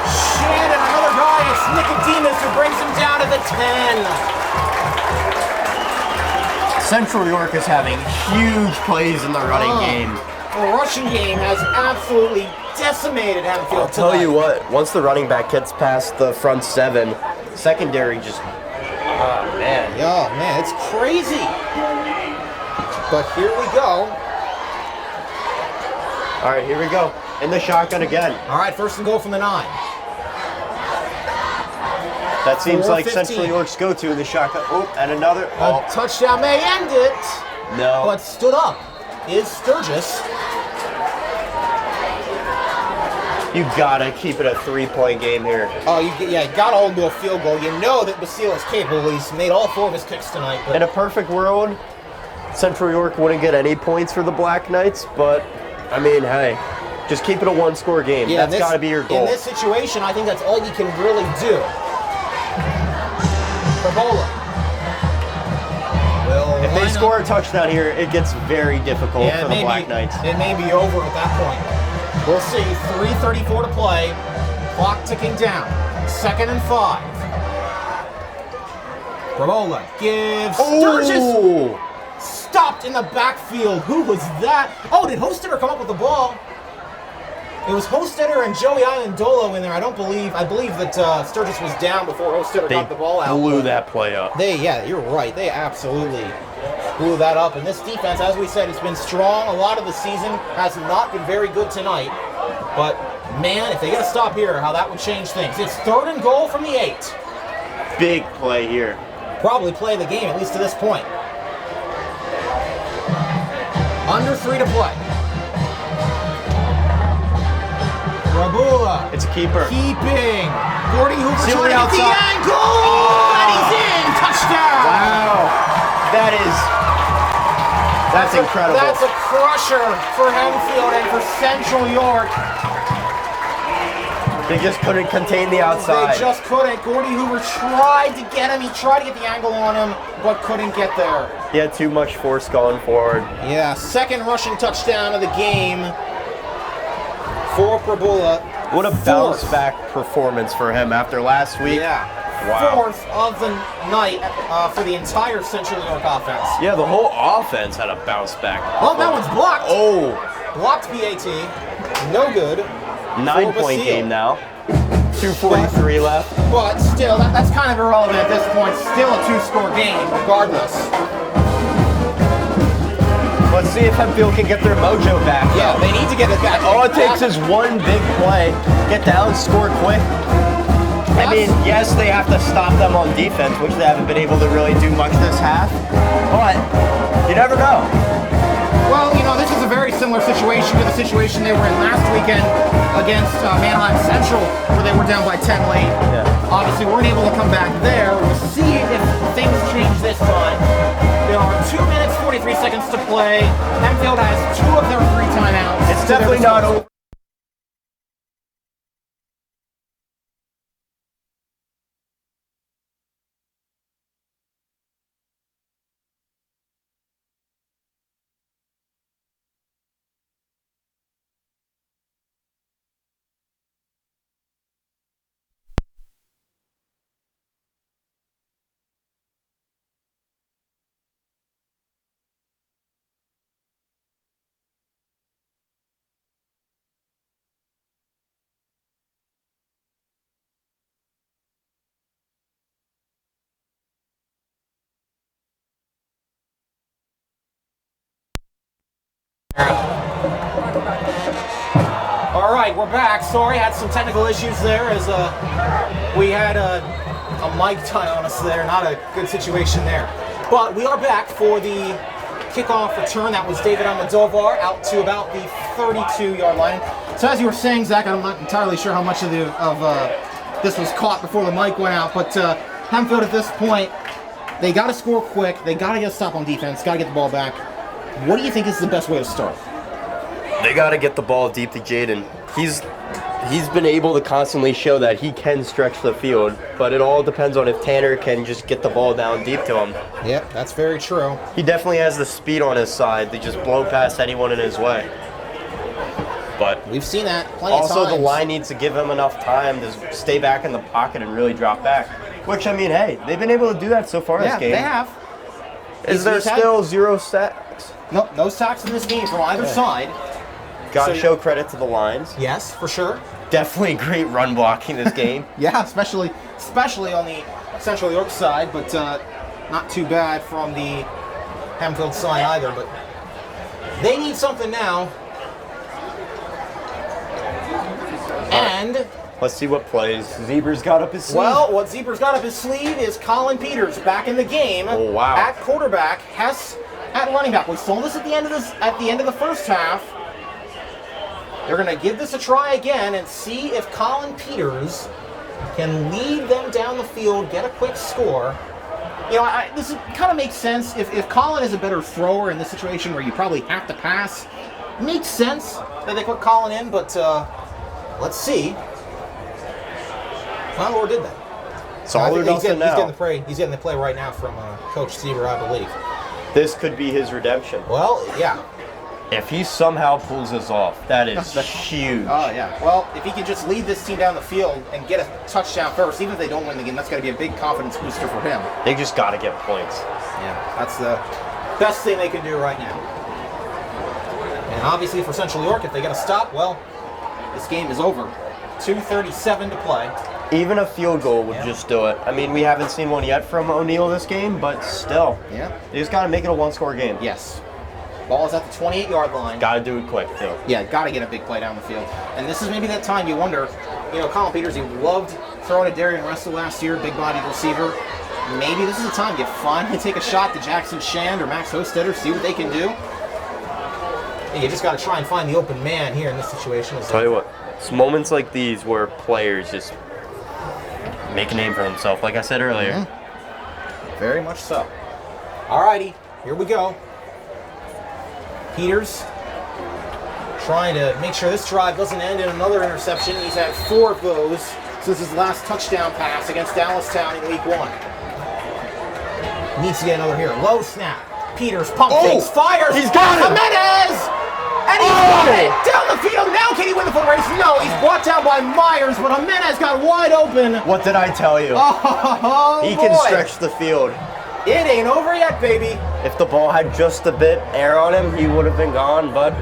Shit, and another guy, it's Nicodemus, who brings him down to the 10. Central York is having huge plays in the running game. The rushing game has absolutely decimated Hempfield. I'll tell you what, once the running back gets past the front 7, secondary just, oh man. Oh man, it's crazy. But here we go. All right, here we go. In the shotgun again. All right, 1st and goal from the 9. That seems like 4:15. Central York's go-to in the shotgun. Oh, and another. A touchdown may end it. No. But stood up is Sturgis. You gotta keep it a 3-point game here. Oh, you got to hold to a field goal. You know that Basile is capable. He's made all 4 of his kicks tonight. But In a perfect world, Central York wouldn't get any points for the Black Knights, but I mean, hey, just keep it a 1-score game. yeah, That's gotta be your goal. In this situation, I think that's all you can really do. Perbola. If they score a touchdown here, it gets very difficult for the Black Knights. It may be over at that point. We'll see. 3:34 to play. Clock ticking down. 2nd and 5. Perbola gives Sturgis. Stopped in the backfield. Who was that? Oh, did Hostetter come up with the ball? It was Hostetter and Joey Islandolo in there. I believe that Sturgis was down before Hostetter got the ball out. Blew that play up. You're right. They absolutely blew that up. And this defense, as we said, has been strong a lot of the season. Has not been very good tonight. But, man, if they get a stop here, how that would change things. It's 3rd and goal from the 8. Big play here. Probably play the game, at least to this point. Under 3 to play. Rabula. It's a keeper. Keeping. Gordy Hoover Seal trying the to hit the outside. angle. And he's in. Touchdown. Wow. That's incredible. That's a crusher for Hempfield and for Central York. They just couldn't contain the outside. They just couldn't. Gordy Hoover tried to get him. He tried to get the angle on him, but couldn't get there. He had too much force going forward. Yeah, 2nd rushing touchdown of the game for Perbola. What a bounce back performance for him after last week. Yeah. Wow. 4th of the night for the entire Central York offense. Yeah, the whole offense had a bounce back. Oh, that one's blocked. Oh. Blocked PAT. No good. 9-point game now. 2:43 left. But still, that's kind of irrelevant at this point. Still a 2-score game, regardless. Let's see if Hempfield can get their mojo back. Yeah, they need to get it back. All it takes is one big play. Get down, score quick. I mean, yes, they have to stop them on defense, which they haven't been able to really do much this half. But you never know. Well, this is a very similar situation to the situation they were in last weekend against Manheim Central, where they were down by 10 late. Yeah. Obviously, weren't able to come back there. We'll see if things change this time. There are 2 minutes, 43 seconds to play. Hempfield has 2 of their 3 timeouts. It's definitely not over. All right, we're back. Sorry, had some technical issues there as we had a mic tie on us there. Not a good situation there. But we are back for the kickoff return. That was David Almodovar out to about the 32-yard line. So as you were saying, Zach, I'm not entirely sure how much of this was caught before the mic went out, but Hempfield at this point, they got to score quick. They got to get a stop on defense. Got to get the ball back. What do you think is the best way to start? They got to get the ball deep to Jaden. He's been able to constantly show that he can stretch the field, but it all depends on if Tanner can just get the ball down deep to him. Yep, that's very true. He definitely has the speed on his side to just blow past anyone in his way. But we've seen that plenty of times. Also, the line needs to give him enough time to stay back in the pocket and really drop back. Which, I mean, hey, they've been able to do that so far this game. Yeah, they have. Is there still 0 sacks? No, no sacks in this game from either side. Got to show credit to the lines. Yes, for sure. Definitely great run blocking this game. Yeah, especially on the Central York side, but not too bad from the Hempfield side either. But they need something now. And let's see what plays Zebra's got up his sleeve. Well, what Zebra's got up his sleeve is Colin Peters back in the game. Oh wow! At quarterback, Hess at running back. We saw this at the end of the first half. They're going to give this a try again and see if Colin Peters can lead them down the field, get a quick score. You know, this kind of makes sense. If Colin is a better thrower in this situation where you probably have to pass, it makes sense that they put Colin in, but let's see. Well, or did they? It's all or nothing now. He's getting the play right now from Coach Zebra, I believe. This could be his redemption. Well, yeah. If he somehow pulls this off, that is huge. Oh, yeah. Well, if he can just lead this team down the field and get a touchdown first, even if they don't win the game, that's got to be a big confidence booster for him. They just got to get points. Yeah, that's the best thing they can do right now. And obviously for Central York, if they get a stop, well, this game is over. 2:37 to play. Even a field goal would just do it. I mean, we haven't seen one yet from O'Neill this game, but still. Yeah. They just got to make it a one-score game. Yes. Ball is at the 28-yard line. Got to do it quick, too. Yeah, got to get a big play down the field. And this is maybe that time you wonder, you know, Colin Peters, he loved throwing to Darian Russell last year, big-bodied receiver. Maybe this is the time you finally take a shot to Jackson Shand or Max Hostetter, see what they can do. And you just got to try and find the open man here in this situation. Tell you what, it's moments like these where players just make a name for themselves, like I said earlier. Mm-hmm. Very much so. Alrighty, here we go. Peters trying to make sure this drive doesn't end in another interception. He's had 4 of those since his last touchdown pass against Dallastown in Week 1. Needs to get another here. Low snap. Peters pump fakes, fires. He's got it. Jimenez! And he's got it down the field. Now can he win the foot race? No, he's brought down by Myers, but Jimenez got wide open. What did I tell you? He can stretch the field. It ain't over yet, baby. If the ball had just a bit air on him, he would have been gone, but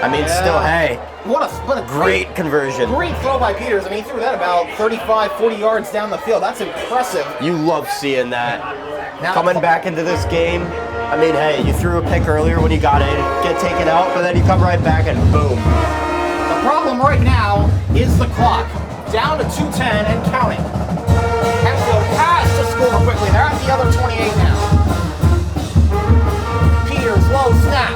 I mean, still, hey. What a great conversion. Great throw by Peters. I mean, he threw that about 35, 40 yards down the field. That's impressive. You love seeing that. Now, coming back into this game, I mean, hey, you threw a pick earlier when you got it, get taken out, but then you come right back and boom. The problem right now is the clock. Down to 2:10 and counting. Hempfield has to score quickly. They're at the other 28 now. Peters, low snap.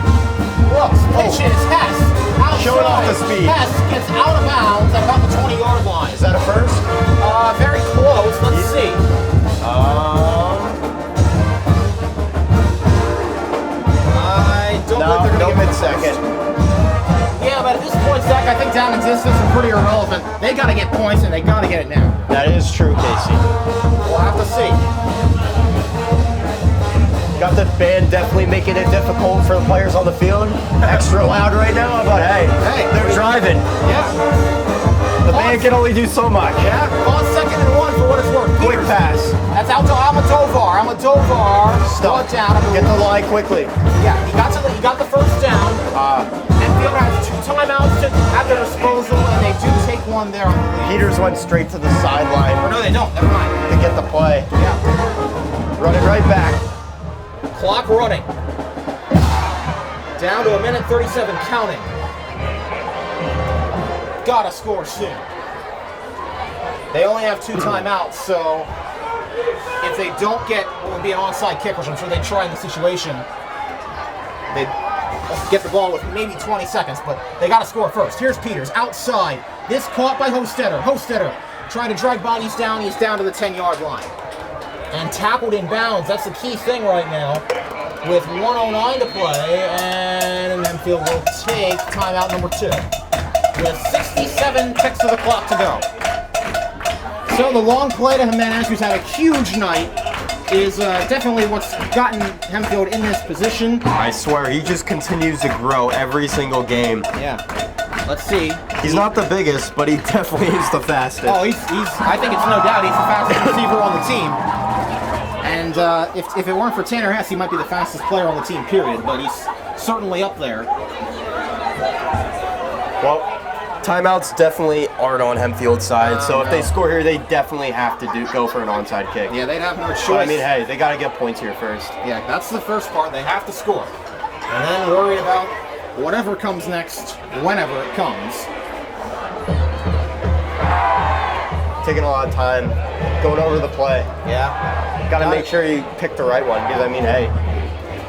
Looks, pitches, Hess. Outside. Showing off the speed. Hess gets out of bounds at about the 20-yard line. Is that a first? Very close. Let's see. I don't think they're going to give it second. Yeah, but at this point, Zach, I think down and distance are pretty irrelevant. They got to get points, and they got to get it now. That is true, Kasey. We'll have to see. Got the band definitely making it difficult for the players on the field. Extra loud right now, but hey, they're driving. Yeah. The band can only do so much. Yeah, on 2nd and 1 for what it's worth. Quick pass. That's out to Almodovar. Stop down. Get the line quickly. Yeah, he got the first down. Hempfield has 2 timeouts at their disposal, and they do take one there. Peters went straight to the sideline. Or no, they don't. Never mind. To get the play. Yeah. Running right back. Clock running. Down to 1:37 counting. Gotta score soon. They only have 2 timeouts, so if they don't get what would be an onside kick, which I'm sure they'd try in the situation, they'd get the ball with maybe 20 seconds, but they gotta score first. Here's Peters, outside. This caught by Hostetter. Hostetter trying to drag bodies down. He's down to the 10-yard line. And tackled in bounds. That's the key thing right now. With 1:09 to play, and Hempfield will take timeout number 2. With 67 ticks of the clock to go. So the long play to Jimenez, who's had a huge night, is definitely what's gotten Hempfield in this position. I swear, he just continues to grow every single game. Yeah. Let's see. He's not the biggest, but he definitely is the fastest. Oh, I think it's no doubt he's the fastest receiver on the team. And if it weren't for Tanner Hess, he might be the fastest player on the team, period. But he's certainly up there. Well, timeouts definitely aren't on Hempfield's side, so if they score here, they definitely have to go for an onside kick. Yeah, they'd have no choice. But I mean, hey, they got to get points here first. Yeah, that's the first part. They have to score. And then worry about whatever comes next, whenever it comes. Taking a lot of time, going over the play. Yeah. Got to make sure you pick the right one, because I mean, hey.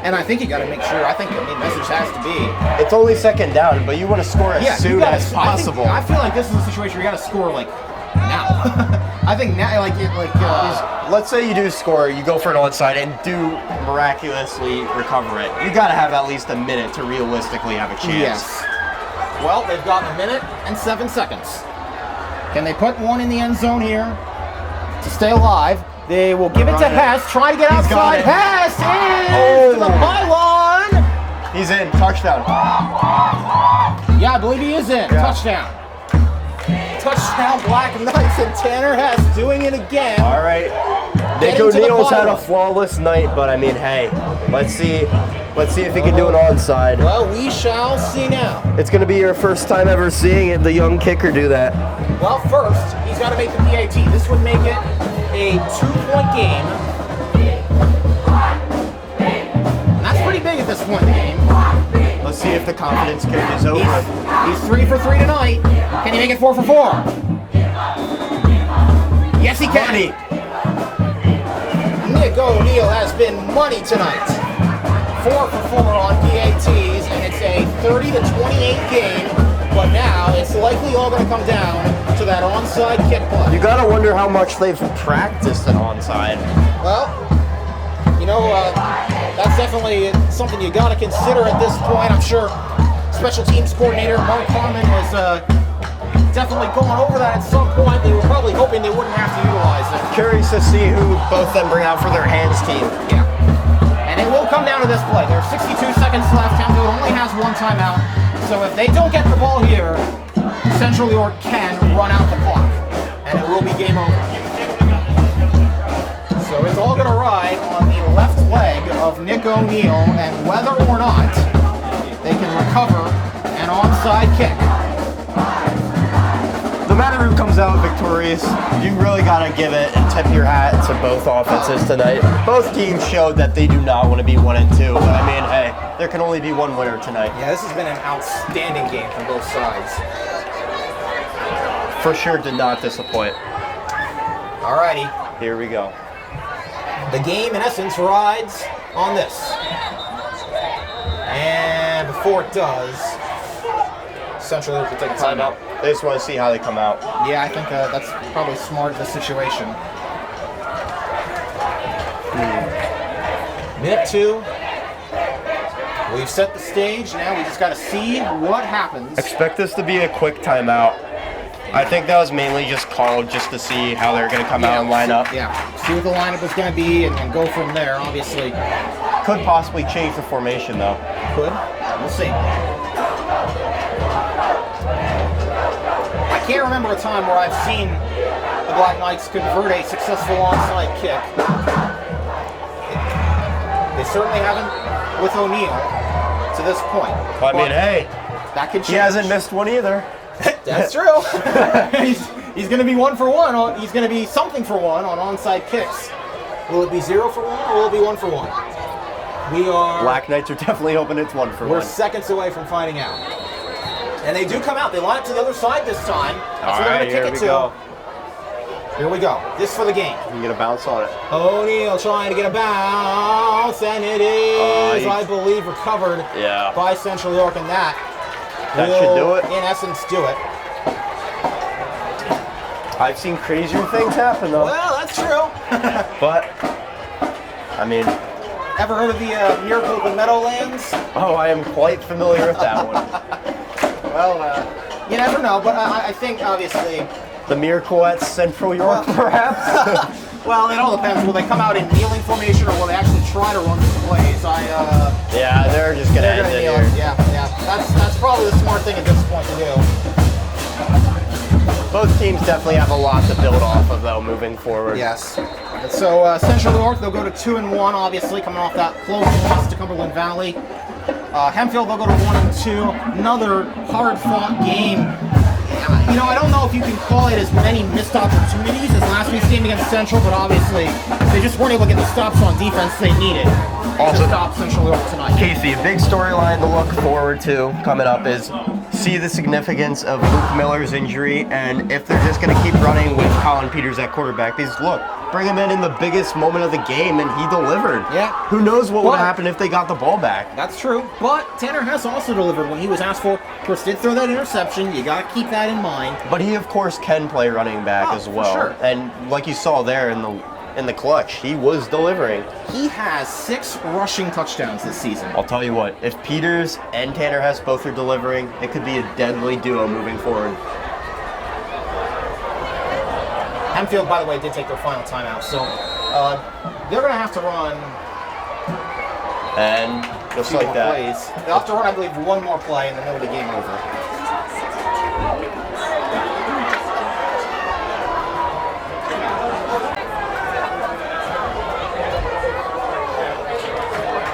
And I think you got to make sure, the message has to be. It's only second down, but you want to score as soon as possible. I feel like this is a situation where you got to score, like, now. I think now, let's say you do score, you go for an onside and do miraculously recover it. You got to have at least a minute to realistically have a chance. Yes. Well, they've got 1 minute and 7 seconds. Can they put one in the end zone here to stay alive? They will give it to Hess. Try to get outside. Hess is to the pylon. He's in. Touchdown. Yeah, I believe he is in. Yeah. Touchdown. Touchdown, Black Knights, and Tanner Hess doing it again. All right. Nick O'Neill's had a flawless night, but I mean, hey, let's see if he can do an onside. Well, we shall see now. It's going to be your first time ever seeing the young kicker do that. Well, first, he's got to make the PAT. This would make it a 2-point game. And that's pretty big at this point in the game. Let's see if the confidence kick is over. He's 3 for 3 tonight. Can he make it 4 for 4? Yes, he can. Money. Nick O'Neill has been money tonight. 4 for 4 on PATs, and it's a 30-28 game. But now it's likely all going to come down to that onside kick play. You gotta wonder how much they've practiced an onside. Well, that's definitely something you got to consider at this point. I'm sure special teams coordinator Mark Harmon is definitely going over that at some point. They were probably hoping they wouldn't have to utilize it. Curious to see who both of them bring out for their hands team. Yeah. And it will come down to this play. There are 62 seconds left. Hempfield only has 1 timeout. So if they don't get the ball here, Central York can run out the clock. And it will be game over. So it's all going to ride on the left leg of Nick O'Neill and whether or not they can recover an onside kick. No matter who comes out victorious, you really gotta give it and tip your hat to both offenses tonight. Both teams showed that they do not want to be 1 and 2. But I mean, hey, there can only be one winner tonight. Yeah, this has been an outstanding game from both sides. For sure did not disappoint. Alrighty. Here we go. The game, in essence, rides on this. And before it does, Central York will take a timeout. They just want to see how they come out. Yeah, I think that's probably smart in this situation. Minute 2. We've set the stage. Now we just got to see what happens. Expect this to be a quick timeout. I think that was mainly just called just to see how they're going to come out and line up. Yeah, see what the lineup is going to be and go from there, obviously. Could possibly change the formation, though. Could. We'll see. I can't remember a time where I've seen the Black Knights convert a successful onside kick. They certainly haven't with O'Neill to this point. I mean, hey, that could change. He hasn't missed one either. That's true. he's going to be 1 for 1. He's going to be something for 1 on onside kicks. Will it be 0 for 1 or will it be 1 for 1? We are... Black Knights are definitely hoping it's 1 for 1. We're seconds away from finding out. And they do come out. They line up to the other side this time. That's where they're going to kick it to. Go. Here we go. This for the game. You can get a bounce on it. O'Neal trying to get a bounce, and it is, I believe, recovered by Central York, and that should do it. In essence, do it. I've seen crazier things happen, though. Well, that's true. But, I mean... Ever heard of the Miracle of the Meadowlands? Oh, I am quite familiar with that one. Well, you never know, but I think, obviously... The Miracle at Central York, perhaps? Well, it all depends. Will they come out in kneeling formation, or will they actually try to run some plays? Yeah, they're just going to end it here. Yeah. That's probably the smart thing at this point to do. Both teams definitely have a lot to build off of, though, moving forward. Yes. So Central York, they'll go to 2-1, obviously, coming off that close loss to Cumberland Valley. Hempfield, they'll go to 1-2. Another hard-fought game. You know, I don't know if you can call it as many missed opportunities as last week's game against Central, but obviously they just weren't able to get the stops on defense they needed to stop Central York tonight. Kasey, a big storyline to look forward to coming up is see the significance of Luke Miller's injury, and if they're just going to keep running with Colin Peters at quarterback, because look, bring him in the biggest moment of the game, and he delivered. Yeah. Who knows what would happen if they got the ball back? That's true, but Tanner Hess also delivered when he was asked for. Of course, did throw that interception. You got to keep that in mind. But he, of course, can play running back as well. Sure. And like you saw there in the clutch, he was delivering. He has 6 rushing touchdowns this season. I'll tell you what, if Peters and Tanner Hess both are delivering, it could be a deadly duo moving forward. Hempfield, by the way, did take their final timeout, so they're going to have to run. And just like that. Plays. They'll have to run, I believe, one more play, and then it'll be game over.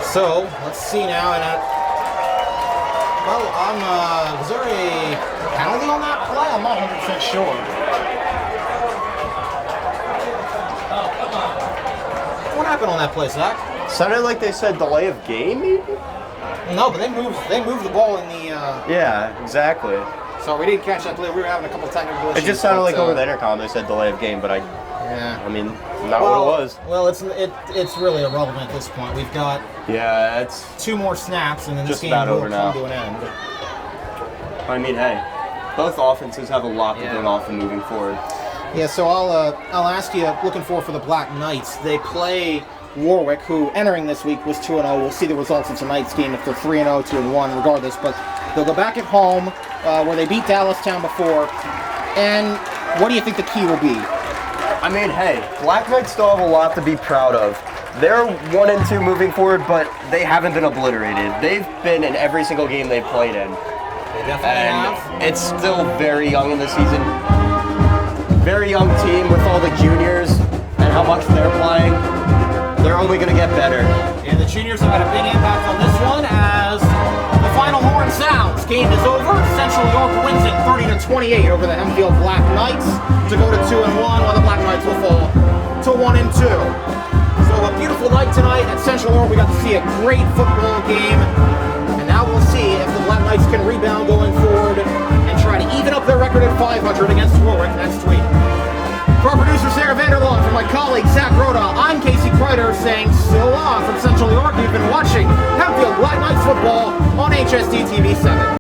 So, let's see now, and was there a penalty on that play? I'm not 100% sure. What happened on that play, Zach? Sounded like they said delay of game, maybe? No, but they moved the ball in the... Yeah, exactly. So we didn't catch that play. We were having a couple technical issues. It just sounded like over the intercom they said delay of game, but I mean, not what it was. Well, it's really irrelevant at this point. We've got it's 2 more snaps, and then this just game about will over now. come to an end. I mean, hey, both offenses have a lot to build off of moving forward. Yeah, so I'll ask you, looking for the Black Knights. They play Warwick, who entering this week was 2-0. We'll see the results of tonight's game if they're 3-0, 2-1, regardless. But they'll go back at home, where they beat Dallastown before. And what do you think the key will be? I mean, hey, Black Knights still have a lot to be proud of. They're 1-2 moving forward, but they haven't been obliterated. They've been in every single game they've played in. They definitely have. It's still very young in the season. Very young team with all the juniors and how much they're playing. They're only going to get better. And the juniors have had a big impact on this one as the final horn sounds. Game is over. Central York wins it 30-28 over the Hempfield Black Knights to go to 2-1, while the Black Knights will fall to 1-2. So a beautiful night tonight at Central York. We got to see a great football game. And now we'll see if the Black Knights can rebound going forward and try to even up their record at 500 against Warwick next week. For our producer Sarah Vanderlaan, for my colleague Zach Roda, I'm Kasey Kreider saying so long from Central York. You've been watching Hempfield Black Knights football on HSD TV 7.